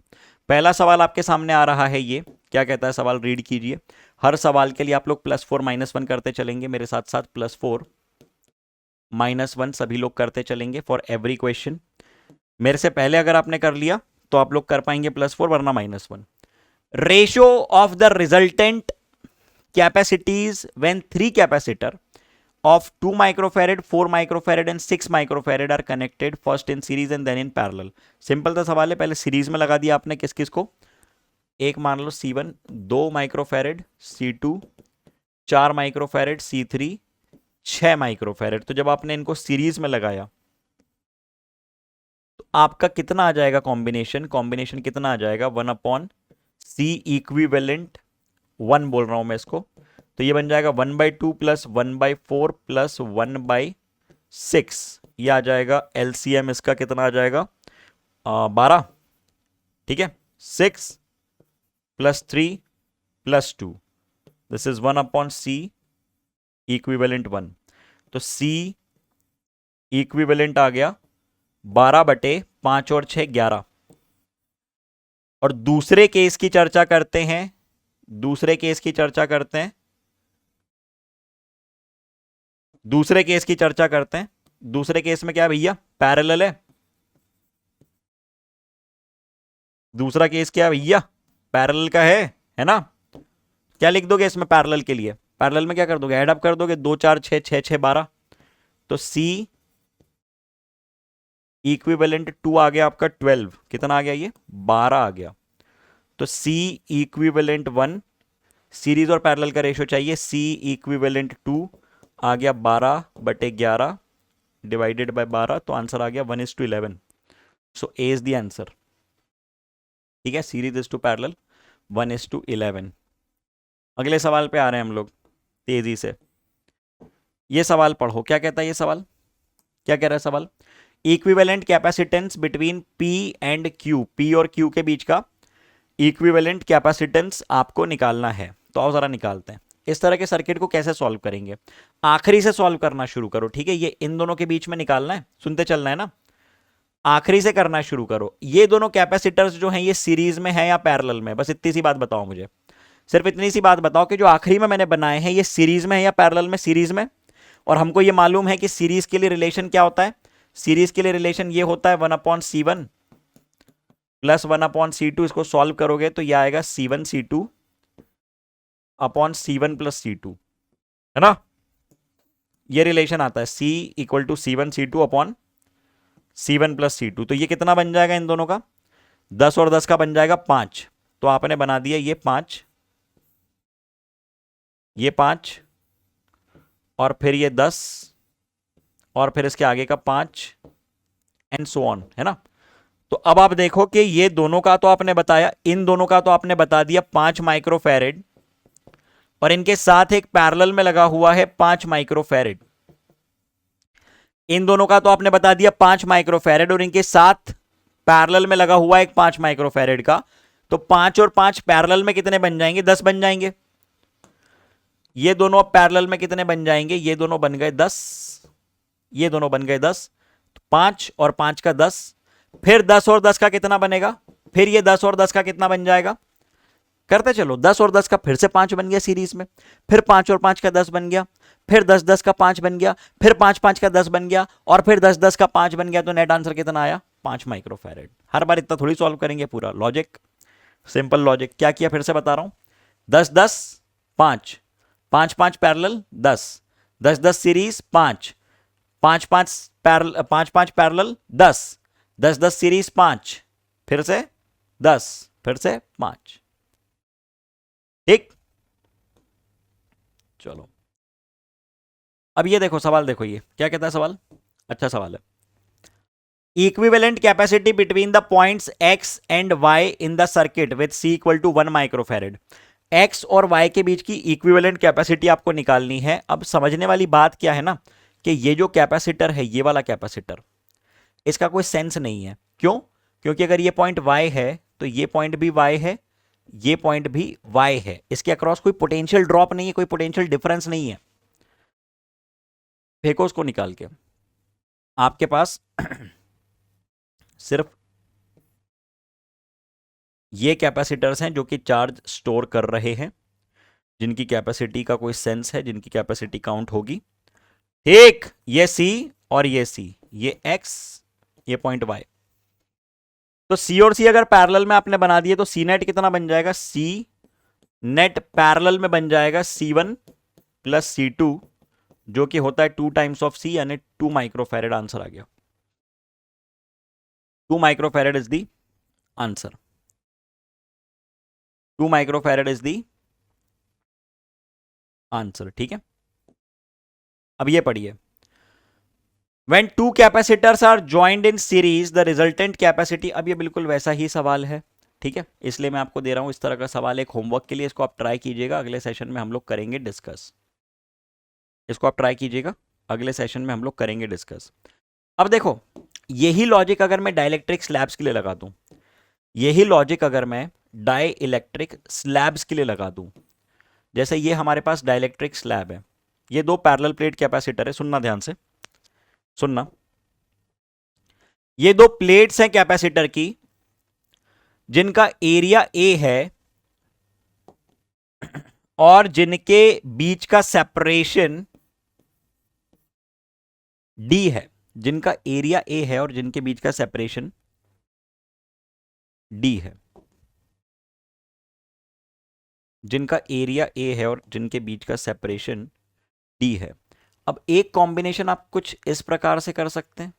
पहला सवाल आपके सामने आ रहा है, ये क्या कहता है सवाल, रीड कीजिए। हर सवाल के लिए आप लोग +4 -1 करते चलेंगे मेरे साथ साथ, +4 -1 सभी लोग करते चलेंगे फॉर एवरी क्वेश्चन। मेरे से पहले अगर आपने कर लिया तो आप लोग कर पाएंगे +4 वरना -1। Ratio of the resultant capacities when 3 capacitor of 2 microfarad, 4 microfarad and 6 microfarad are connected first in series and then in parallel। Simple सा सवाल है, पहले सीरीज में लगा दिया आपने किस किस को, एक मान लो C1 2 microfarad, C2 4 microfarad, C3 6 microfarad. तो जब आपने इनको सीरीज में लगाया तो आपका कितना आ जाएगा कॉम्बिनेशन? कॉम्बिनेशन कितना आ जाएगा? 1/C इक्विवेलेंट 1 बोल रहा हूं मैं इसको। तो ये बन जाएगा 1/2 प्लस 1/4 प्लस 1/6। ये आ जाएगा एलसीएम इसका कितना आ जाएगा? 12। ठीक है, 6 plus 3 plus 2, this is 1/C equivalent 1। तो C इक्विवेलेंट आ गया 12/5 और 6 11। और दूसरे केस की चर्चा करते हैं, दूसरे केस की चर्चा करते हैं, दूसरे केस की चर्चा करते हैं। दूसरे केस में क्या है भैया? पैरेलल है। दूसरा केस क्या है भैया? पैरेलल का है ना? क्या लिख दोगे इसमें पैरेलल के लिए? पैरेलल में क्या कर दोगे? ऐड अप कर दोगे, 2 4 6 6 6 12। तो C इक्विवेलेंट 2 आ गया आपका 12। कितना आ गया? ये 12 आ गया। तो C इक्विवेलेंट 1, सीरीज और पैरेलल का रेशियो चाहिए। C इक्विवेलेंट 2 आ गया 12/11 डिवाइडेड बाय 12, तो आंसर आ गया 1:11। सो ए इज द आंसर। ठीक है, सीरीज इज टू पैरेलल 1:11। अगले सवाल पे आ रहे हैं हम लोग तेजी से। ये सवाल पढ़ो, क्या कहता है ये सवाल? क्या कह रहा है सवाल? Equivalent capacitance between P and Q, P और Q के बीच का इक्विवेलेंट कैपेसिटेंस आपको निकालना है। तो आओ जरा निकालते हैं। इस तरह के सर्किट को कैसे सॉल्व करेंगे? आखिरी से सॉल्व करना शुरू करो। ठीक है, ये इन दोनों के बीच में निकालना है, सुनते चलना है ना। आखिरी से करना शुरू करो। ये दोनों कैपेसिटर्स जो हैं ये सीरीज में है या पैरेलल में? बस इतनी सी बात बताओ मुझे, सिर्फ इतनी सी बात बताओ कि जो आखिरी में मैंने बनाए हैं ये सीरीज में है या पैरेलल में? सीरीज में। और हमको ये मालूम है कि सीरीज के लिए रिलेशन क्या होता है? सीरीज के लिए रिलेशन ये होता है 1/C1 प्लस 1/C2। इसको सॉल्व करोगे तो ये आएगा C1C2 upon C1 plus C2, है ना? ये रिलेशन आता है C equal to C1C2 upon C1 plus C2। तो ये कितना बन जाएगा इन दोनों का? 10 और 10 का बन जाएगा 5। तो आपने बना दिया ये 5, ये 5, और फिर ये 10, और फिर इसके आगे का 5 एंड सो ऑन, है ना? तो अब आप देखो कि ये दोनों का तो आपने बताया, इन दोनों का तो आपने बता दिया 5 माइक्रोफैरेड, और इनके साथ एक पैरेलल में लगा हुआ है 5 माइक्रोफैरेड। इन दोनों का तो आपने बता दिया 5 माइक्रोफैरेड, और इनके साथ पैरेलल में लगा हुआ है एक 5 माइक्रोफैरेड का। तो 5 और 5 पैरेलल में कितने बन जाएंगे? 10 बन जाएंगे। ये दोनों अब पैरेलल में कितने बन जाएंगे? ये दोनों बन गए 10, ये दोनों बन गए 10। 5 और 5 का 10, फिर 10 और 10 का कितना बनेगा? फिर ये 10 और 10 का कितना बन जाएगा? करते चलो, 10 और 10 का फिर से 5 बन गया सीरीज में, फिर 5 और 5 का 10 बन गया, फिर 10 10 का 5 बन गया, फिर 5 5 का 10 बन गया, और फिर 10 10 का 5 बन गया। तो नेट आंसर कितना आया? 5 माइक्रोफैरेड। हर बार इतना थोड़ी सॉल्व करेंगे पूरा लॉजिक, सिंपल लॉजिक। क्या किया फिर से बता रहा हूं, 10 10 5, 5 5 parallel 10, 10 10 series 5, 5 5 parallel, 5 5 parallel 10, 10 10 series 5, फिर से 10, फिर से 5। ठीक, चलो अब ये देखो सवाल, देखो ये क्या कहता है सवाल, अच्छा सवाल है। Equivalent capacity between the points x and y in the circuit with C equal to 1 microfarad. x और y के बीच की इक्विवेलेंट कैपेसिटी आपको निकालनी है। अब समझने वाली बात क्या है ना, कि ये जो कैपेसिटर है, ये वाला कैपेसिटर, इसका कोई सेंस नहीं है। क्यों? क्योंकि अगर ये पॉइंट y है तो ये पॉइंट भी y है, ये पॉइंट भी y है। इसके अक्रॉस कोई पोटेंशियल ड्रॉप नहीं है, कोई पोटेंशियल डिफरेंस नहीं है। फेंको उसको निकाल के। आपके पास सिर्फ ये कैपेसिटर्स हैं जो कि चार्ज स्टोर कर रहे हैं, जिनकी कैपेसिटी का कोई सेंस है, जिनकी कैपेसिटी काउंट होगी। ठीक, ये C और ये C, ये X, ये पॉइंट Y। तो C और C अगर पैरेलल में आपने बना दिए तो C नेट कितना बन जाएगा? C नेट पैरेलल में बन जाएगा C1 प्लस C2, जो कि होता है 2 टाइम्स ऑफ C, यानी 2 माइक्रोफैरेड। आंसर आ गया, 2 microfarad is the answer. 2 microfarad is the answer. ठीक है, अब ये पढ़िए, When two capacitors are joined in series, the resultant capacity। अब ये बिल्कुल वैसा ही सवाल है, ठीक है, इसलिए मैं आपको दे रहा हूं इस तरह का सवाल एक होमवर्क के लिए। इसको आप ट्राई कीजिएगा, अगले सेशन में हम लोग करेंगे डिस्कस। इसको आप ट्राई कीजिएगा, अगले सेशन में हम लोग करेंगे डिस्कस। अब देखो, यही लॉजिक अगर मैं डाइलेक्ट्रिक स्लैब्स के लिए लगा दूं, यही लॉजिक अगर मैं डाई इलेक्ट्रिक स्लैब्स के लिए लगा दूं, जैसे ये हमारे पास डाइलेक्ट्रिक स्लैब है, ये दो पैरेलल प्लेट कैपेसिटर है, सुनना ध्यान से सुनना, ये दो प्लेट्स हैं कैपेसिटर की जिनका एरिया ए है और जिनके बीच का सेपरेशन डी है, जिनका एरिया ए है और जिनके बीच का सेपरेशन डी है, जिनका एरिया ए है और जिनके बीच का सेपरेशन डी है। अब एक कॉम्बिनेशन आप कुछ इस प्रकार से कर सकते हैं,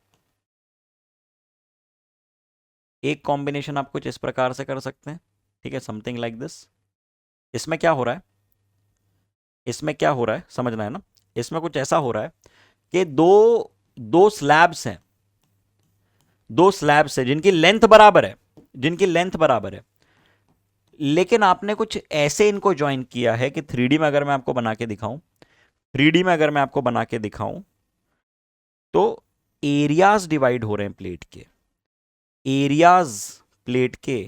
एक कॉम्बिनेशन आप कुछ इस प्रकार से कर सकते हैं, ठीक है, समथिंग लाइक दिस। इसमें क्या हो रहा है, इसमें क्या हो रहा है समझना है ना, इसमें कुछ ऐसा हो रहा है कि दो दो स्लैब्स हैं, दो स्लैब्स हैं जिनकी लेंथ बराबर है, जिनकी लेंथ बराबर है, लेकिन आपने कुछ ऐसे इनको ज्वाइन किया है कि 3D में अगर मैं आपको बना के दिखाऊं, 3D में अगर मैं आपको बना के दिखाऊं तो एरियाज डिवाइड हो रहे हैं प्लेट के, एरियाज प्लेट के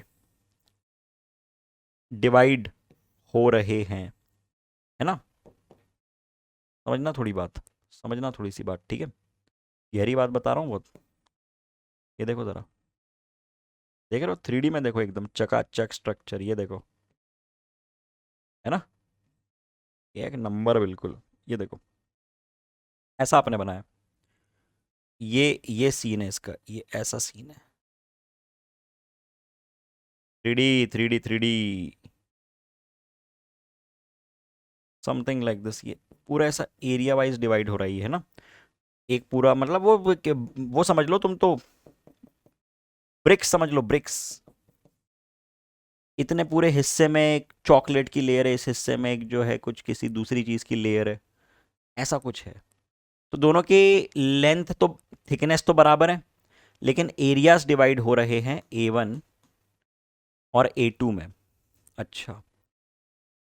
डिवाइड हो रहे हैं, है ना, समझना थोड़ी बात, समझना थोड़ी सी बात, ठीक है, गहरी बात बता रहा हूं बहुत। ये देखो जरा, देख रहे हो 3D में, देखो एकदम चकाचक स्ट्रक्चर, ये देखो, है ना, एक नंबर बिल्कुल। ये देखो ऐसा आपने बनाया, ये सीन है इसका, ये ऐसा सीन है, 3D 3D 3D something like this. ये पूरा ऐसा एरिया वाइज डिवाइड हो रही है ना, एक पूरा मतलब वो समझ लो तुम तो, ब्रिक्स समझ लो, ब्रिक्स, इतने पूरे हिस्से में एक चॉकलेट की लेयर है, इस हिस्से में एक जो है कुछ किसी दूसरी चीज की लेयर है, ऐसा कुछ है। तो दोनों की लेंथ तो, थिकनेस तो बराबर है, लेकिन एरियाज डिवाइड हो रहे हैं A1 और A2 में। अच्छा,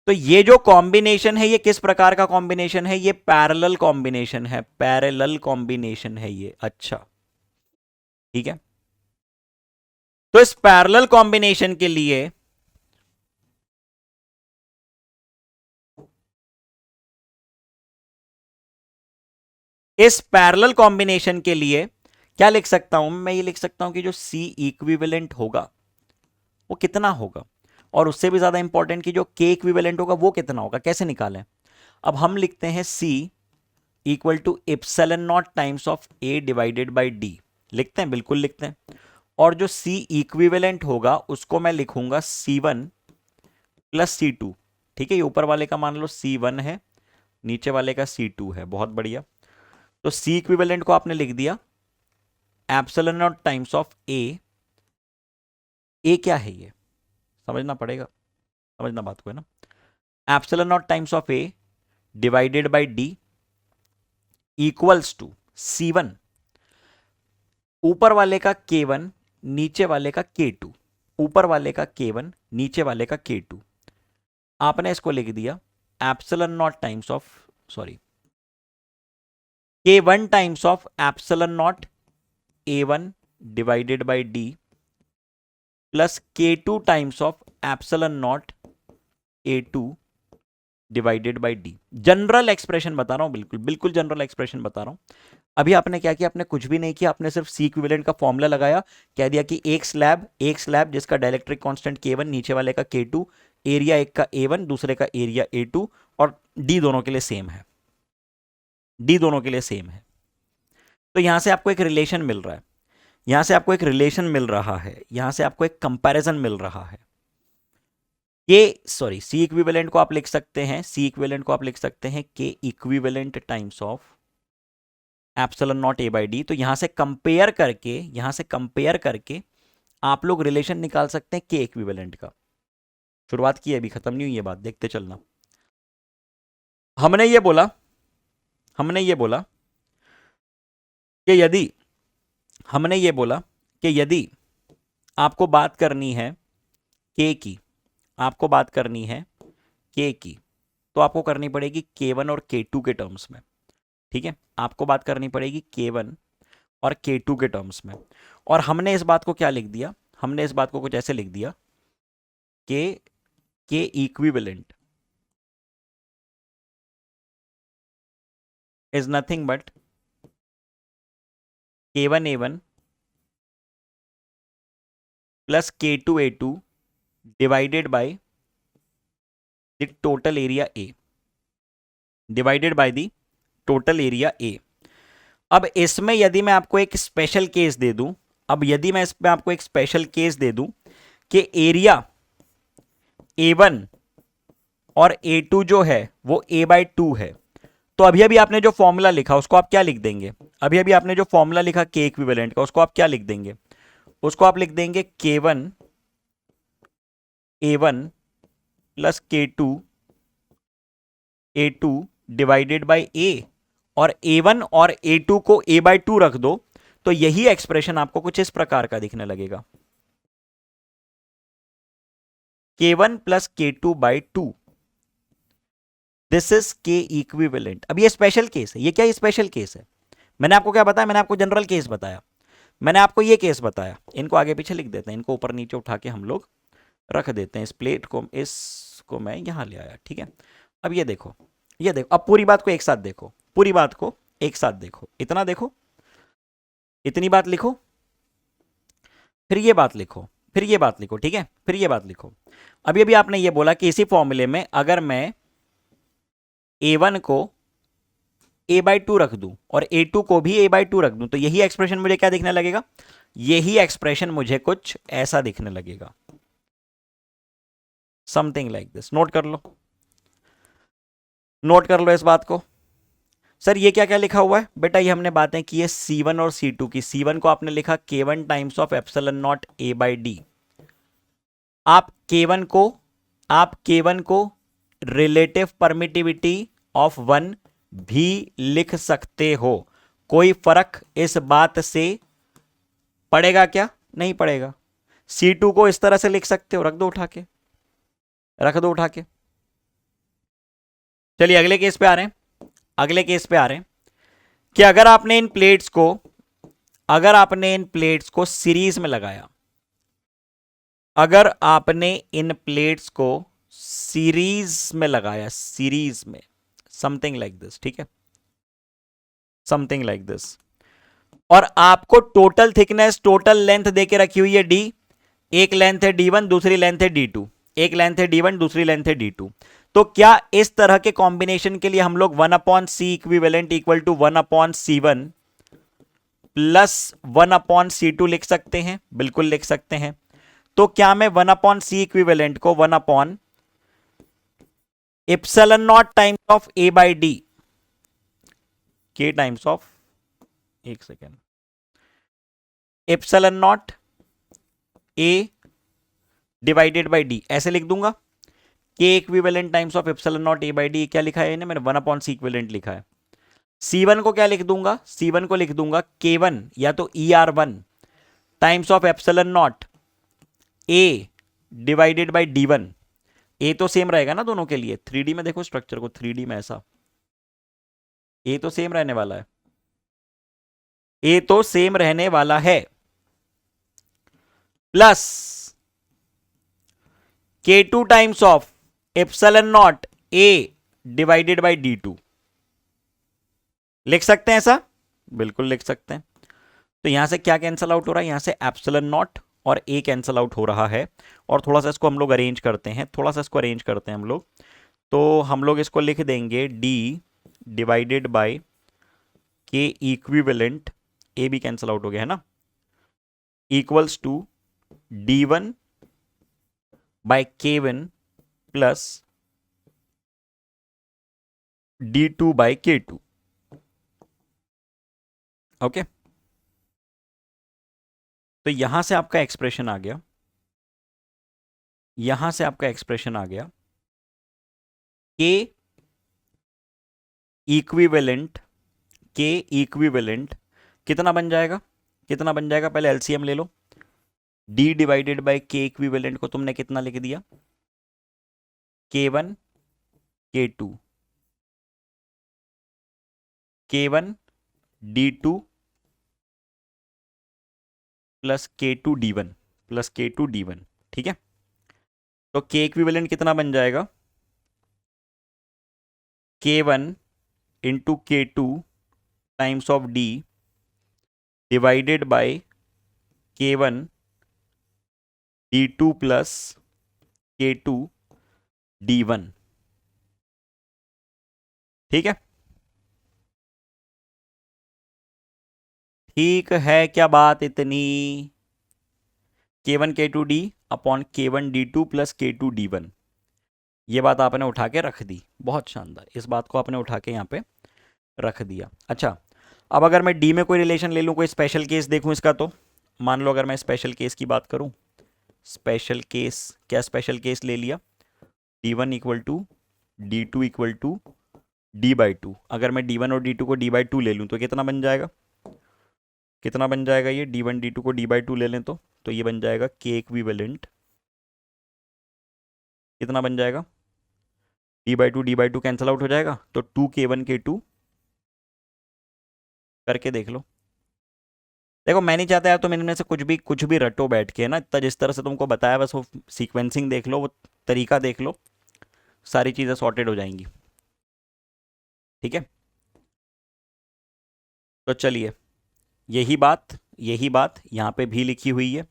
तो ये जो कॉम्बिनेशन है ये किस प्रकार का कॉम्बिनेशन है, ये पैरेलल कॉम्बिनेशन है, पैरेलल कॉम्बिनेशन है ये। अच्छा ठीक है, तो इस पैरेलल कॉम्बिनेशन के लिए इस पैरेलल कॉम्बिनेशन के लिए क्या लिख सकता हूं मैं, ये लिख सकता हूं कि जो C इक्विवेलेंट होगा वो कितना होगा, और उससे भी ज्यादा इंपॉर्टेंट कि जो K इक्विवेलेंट होगा वो कितना होगा, कैसे निकालें। अब हम लिखते हैं C equal to epsilon naught times of A divided by D, लिखते हैं, बिल्कुल लिखते हैं, और जो C इक्विवेलेंट होगा उसको मैं लिखूंगा C1 प्लस C2। ठीक है, ये ऊपर वाले का मान लो C1 है, नीचे वाले का C2 है, बहुत बढ़िया। तो C इक्विवेलेंट को आपने लिख दिया epsilon naught times of A, A क्या है ये समझना पड़ेगा, समझना बात को है ना, epsilon naught times of A divided by D equals to C1, ऊपर वाले का K1 नीचे वाले का K2, ऊपर वाले का K1 नीचे वाले का K2, आपने इसको लिख दिया epsilon naught times of, sorry, K1 times of epsilon not A1 divided by D plus K2 times of epsilon not A2 divided by D। General expression बता रहा हूं, बिल्कुल बिल्कुल जनरल एक्सप्रेशन बता रहा हूं। अभी आपने क्या किया, आपने कुछ भी नहीं किया, आपने सिर्फ C इक्विवेलेंट का फॉर्मूला लगाया, कह दिया कि एक स्लैब जिसका डाइलेक्ट्रिक कांस्टेंट K1 नीचे वाले का K2, एरिया एक का A1 दूसरे का एरिया A2, और D दोनों के लिए सेम है, D दोनों के लिए सेम है। तो यहां से आपको एक रिलेशन मिल रहा है, यहां से आपको एक रिलेशन मिल रहा है, यहां से आपको एक कंपैरिजन मिल रहा है। ये सॉरी, C इक्विवेलेंट को आप लिख सकते हैं, C इक्विवेलेंट को आप लिख सकते हैं K equivalent times of epsilon naught A by D। तो यहां से कंपेयर करके, यहां से कंपेयर करके आप लोग रिलेशन निकाल सकते हैं K इक्विवेलेंट का। शुरुआत की है, अभी खत्म नहीं हुई ये बात, देखते चलना। हमने ये बोला हमने ये बोला कि यदि हमने ये बोला कि यदि आपको बात करनी है के की, आपको बात करनी है के की, तो आपको करनी पड़ेगी K1 और K2 के टर्म्स में। ठीक है, आपको बात करनी पड़ेगी K1 और K2 के टर्म्स में। और हमने इस बात को क्या लिख दिया, हमने इस बात को कुछ ऐसे लिख दिया कि K equivalent is nothing but K1A1 plus K2A2 divided by the total area A, divided by the total area A. अब इसमें यदि मैं आपको एक स्पेशल केस दे दूं, अब यदि मैं इसमें आपको एक स्पेशल केस दे दूं कि एरिया A1 और A2 जो है वो A/2 है, तो अभी अभी आपने जो फॉर्मूला लिखा उसको आप क्या लिख देंगे, अभी अभी आपने जो फॉर्मूला लिखा K इक्विवेलेंट का उसको आप क्या लिख देंगे, उसको आप लिख देंगे K1 A1 plus K2 A2 divided by A, और A1 और A2 को A/2 रख दो, तो यही एक्सप्रेशन आपको कुछ इस प्रकार का दिखने लगेगा, K1 plus K2/2, this is K equivalent. अब ये स्पेशल केस है, ये क्या स्पेशल केस है, मैंने आपको क्या बताया, मैंने आपको जनरल केस बताया, मैंने आपको ये केस बताया। इनको आगे पीछे लिख देते हैं, इनको ऊपर नीचे उठा के हम लोग रख देते हैं, इस प्लेट को, इसको मैं यहां ले आया। ठीक है, अब ये देखो, ये देखो, अब पूरी बात को एक साथ देखो, पूरी बात को एक साथ देखो, इतना देखो, इतनी बात लिखो, फिर ये बात लिखो, फिर ये बात लिखो। ठीक है, फिर ये बात लिखो। अभी अभी आपने ये बोला कि इसी फॉर्मूले में अगर मैं A1 को A/2 रख दूं और A2 को भी A/2 रख दूं, तो यही एक्सप्रेशन मुझे क्या दिखने लगेगा, यही एक्सप्रेशन मुझे कुछ ऐसा दिखने लगेगा, समथिंग लाइक दिस। नोट कर लो, नोट कर लो इस बात को। सर ये क्या क्या लिखा हुआ है बेटा, ये हमने बातें की है C1 और C2 की। C1 को आपने लिखा K1 times of epsilon naught A/D। आप K1 को रिलेटिव परमिटिविटी ऑफ 1 भी लिख सकते हो, कोई फर्क इस बात से पड़ेगा क्या, नहीं पड़ेगा। C2 को इस तरह से लिख सकते हो, रख दो उठा के, रख दो उठा के। चलिए अगले केस पे आ रहे हैं, अगले केस पे आ रहे हैं कि अगर आपने इन प्लेट्स को सीरीज में लगाया, अगर आपने इन प्लेट्स को सीरीज में लगाया, सीरीज में, समथिंग लाइक दिस, ठीक है, समथिंग लाइक दिस, और आपको टोटल थिकनेस, टोटल लेंथ देके रखी हुई है D, एक लेंथ है D1, दूसरी लेंथ है D2, एक लेंथ है D1, दूसरी लेंथ है D2, तो क्या इस तरह के कॉम्बिनेशन के लिए हम लोग 1/C equivalent equal to 1/C1 plus 1/C2 लिख सकते हैं, बिल्कुल लिख सकते हैं। तो क्या मैं 1/C इक्विवेलेंट को 1 epsilon naught times of A/D, K times of, एक second, epsilon naught A divided by D ऐसे लिख दूंगा। K equivalent times of epsilon naught A/D, क्या लिखा है मैंने 1/C इक्विवेलेंट लिखा है। C1 को क्या लिख दूंगा, C1 को लिख दूंगा K1 या तो ER1 times of epsilon naught A divided by D1। ए तो सेम रहेगा ना दोनों के लिए, 3D में देखो स्ट्रक्चर को, 3D में ऐसा ए तो सेम रहने वाला है, ए तो सेम रहने वाला है, plus K2 times of epsilon naught A divided by D2। लिख सकते हैं ऐसा, बिल्कुल लिख सकते हैं। तो यहां से क्या कैंसल आउट हो रहा है, यहां से एप्सिलॉन नॉट और A कैंसल आउट हो रहा है। और थोड़ा सा इसको हम लोग अरेंज करते हैं, थोड़ा सा इसको अरेंज करते हैं हम लोग, तो हम लोग इसको लिख देंगे D divided by K equivalent, A भी कैंसल आउट हो गया है ना, equals to D1 by K1 plus D2 by K2। Okay, तो यहां से आपका एक्सप्रेशन आ गया, यहां से आपका एक्सप्रेशन आ गया के इक्विवेलेंट, के इक्विवेलेंट कितना बन जाएगा, कितना बन जाएगा, पहले एलसीएम ले लो। डी डिवाइडेड बाय के इक्विवेलेंट को तुमने कितना लिख दिया, K1 K2, K1 D2 plus K2 D1 plus K2 D1। ठीक है, तो K इक्विवेलेंट कितना बन जाएगा, K1 into K2 times of D divided bye K1 D2 plus K2 D1। ठीक है, ठीक है, क्या बात इतनी, K1 K2 D upon K1 D2 plus K2 D1, ये बात आपने उठा के रख दी, बहुत शानदार, इस बात को आपने उठा के यहाँ पे रख दिया। अच्छा, अब अगर मैं डी में कोई रिलेशन ले लूँ, कोई स्पेशल केस देखूँ इसका, तो मान लो अगर मैं स्पेशल केस की बात करूँ, स्पेशल केस, क्या स्पेशल केस ले लिया, D1 equal to D2 equal to D/2। अगर मैं D1 और D2 को D/2 ले लूँ तो कितना बन जाएगा, कितना बन जाएगा ये, D1 D2 को D/2 ले लें तो ये बन जाएगा K इक्विवेलेंट, कितना बन जाएगा, D/2 कैंसिल आउट हो जाएगा, तो 2K1 K2 करके देख लो। देखो मैं नहीं चाहता यार तुम इनमें से कुछ भी रटो बैठ के ना, इतना जिस तरह से तुमको बताया बस वो सीक्वेंसिंग देख लो, वो तरीका देख लो, सारी चीज़ें सॉर्टेड हो जाएंगी। ठीक है, तो चलिए, यही बात यहाँ पे भी लिखी हुई है,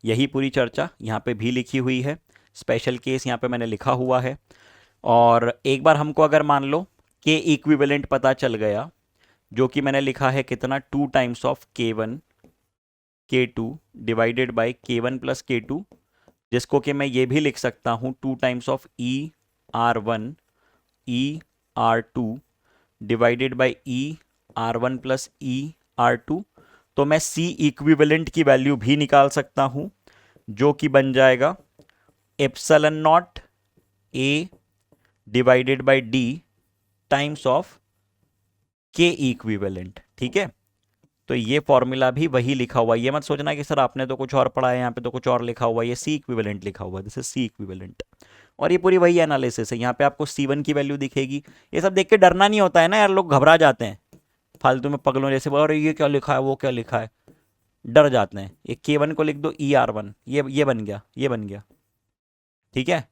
यही पूरी चर्चा यहाँ पे भी लिखी हुई है, स्पेशल केस यहाँ पे मैंने लिखा हुआ है। और एक बार हमको अगर मान लो के इक्विवेलेंट पता चल गया, जो कि मैंने लिखा है कितना, 2 times of K1 K2 divided by K1 plus K2, जिसको कि मैं ये भी लिख सकता हूँ 2 times of ER1 ER2 divided by ER1 plus ER2, तो मैं C इक्विवेलेंट की वैल्यू भी निकाल सकता हूँ, जो कि बन जाएगा epsilon naught A divided by D times of K equivalent. ठीक है, तो ये फॉर्मूला भी वही लिखा हुआ है, ये मत सोचना कि सर आपने तो कुछ और पढ़ा है, यहाँ पे तो कुछ और लिखा हुआ है, ये C इक्विवेलेंट लिखा हुआ है, दिस इज C इक्विवेलेंट। और ये पूरी वही एनालिसिस है, यहाँ पे आपको C1 की वैल्यू दिखेगी, ये सब देख के डरना नहीं होता है ना यार, लोग घबरा जाते हैं फालतू में पगलों जैसे, अरे ये क्या लिखा है, वो क्या लिखा है, डर जाते हैं। ये K1 को लिख दो ER1, ये बन गया, ये बन गया। ठीक है,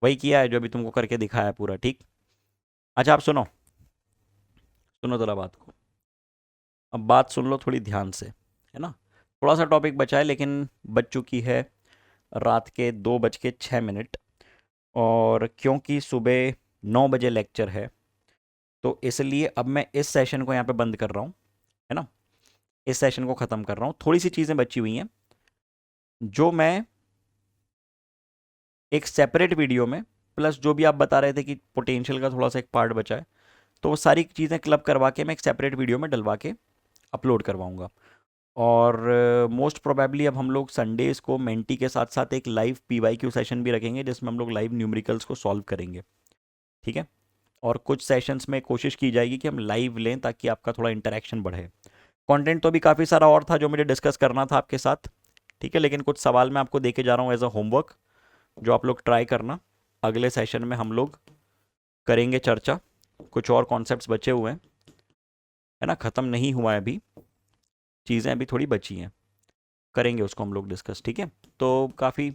वही किया है जो अभी तुमको करके दिखाया है पूरा। ठीक, अच्छा आप सुनो, सुनो जरा बात को, अब बात सुन लो थोड़ी ध्यान से, है ना, थोड़ा सा टॉपिक बचा है, लेकिन बच चुकी है रात के 2:06, और क्योंकि सुबह 9 बजे लेक्चर है, तो इसलिए अब मैं इस सेशन को यहाँ पे बंद कर रहा हूँ, है ना, इस सेशन को ख़त्म कर रहा हूँ। थोड़ी सी चीज़ें बची हुई हैं जो मैं एक सेपरेट वीडियो में, प्लस जो भी आप बता रहे थे कि पोटेंशियल का थोड़ा सा एक पार्ट बचा है, तो वो सारी चीज़ें क्लब करवा के मैं एक सेपरेट वीडियो में डलवा के अपलोड करवाऊँगा। और मोस्ट प्रोबेबली अब हम लोग संडेज़ को मेंटी के साथ साथ एक लाइव PYQ सेशन भी रखेंगे, जिसमें हम लोग लाइव न्यूमेरिकल्स को सॉल्व करेंगे। ठीक है, और कुछ सेशंस में कोशिश की जाएगी कि हम लाइव लें, ताकि आपका थोड़ा इंटरेक्शन बढ़े। कंटेंट तो भी काफ़ी सारा और था जो मुझे डिस्कस करना था आपके साथ, ठीक है, लेकिन कुछ सवाल मैं आपको दे के जा रहा हूँ एज अ होमवर्क, जो आप लोग ट्राई करना। अगले सेशन में हम लोग करेंगे चर्चा, कुछ और कॉन्सेप्ट्स बचे हुए हैं, है ना, ख़त्म नहीं हुआ है अभी, चीज़ें अभी थोड़ी बची हैं, करेंगे उसको हम लोग डिस्कस। ठीक है, तो काफ़ी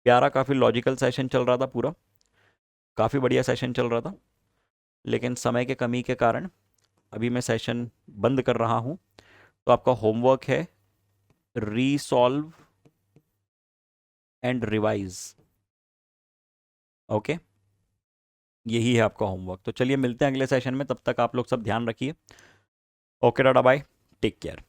प्यारा, काफ़ी लॉजिकल सेशन चल रहा था पूरा, काफ़ी बढ़िया सेशन चल रहा था, लेकिन समय के कमी के कारण अभी मैं सेशन बंद कर रहा हूँ। तो आपका होमवर्क है रीसॉल्व एंड रिवाइज, ओके, यही है आपका होमवर्क। तो चलिए मिलते हैं अगले सेशन में, तब तक आप लोग सब ध्यान रखिए। Okay, tata bye, take care.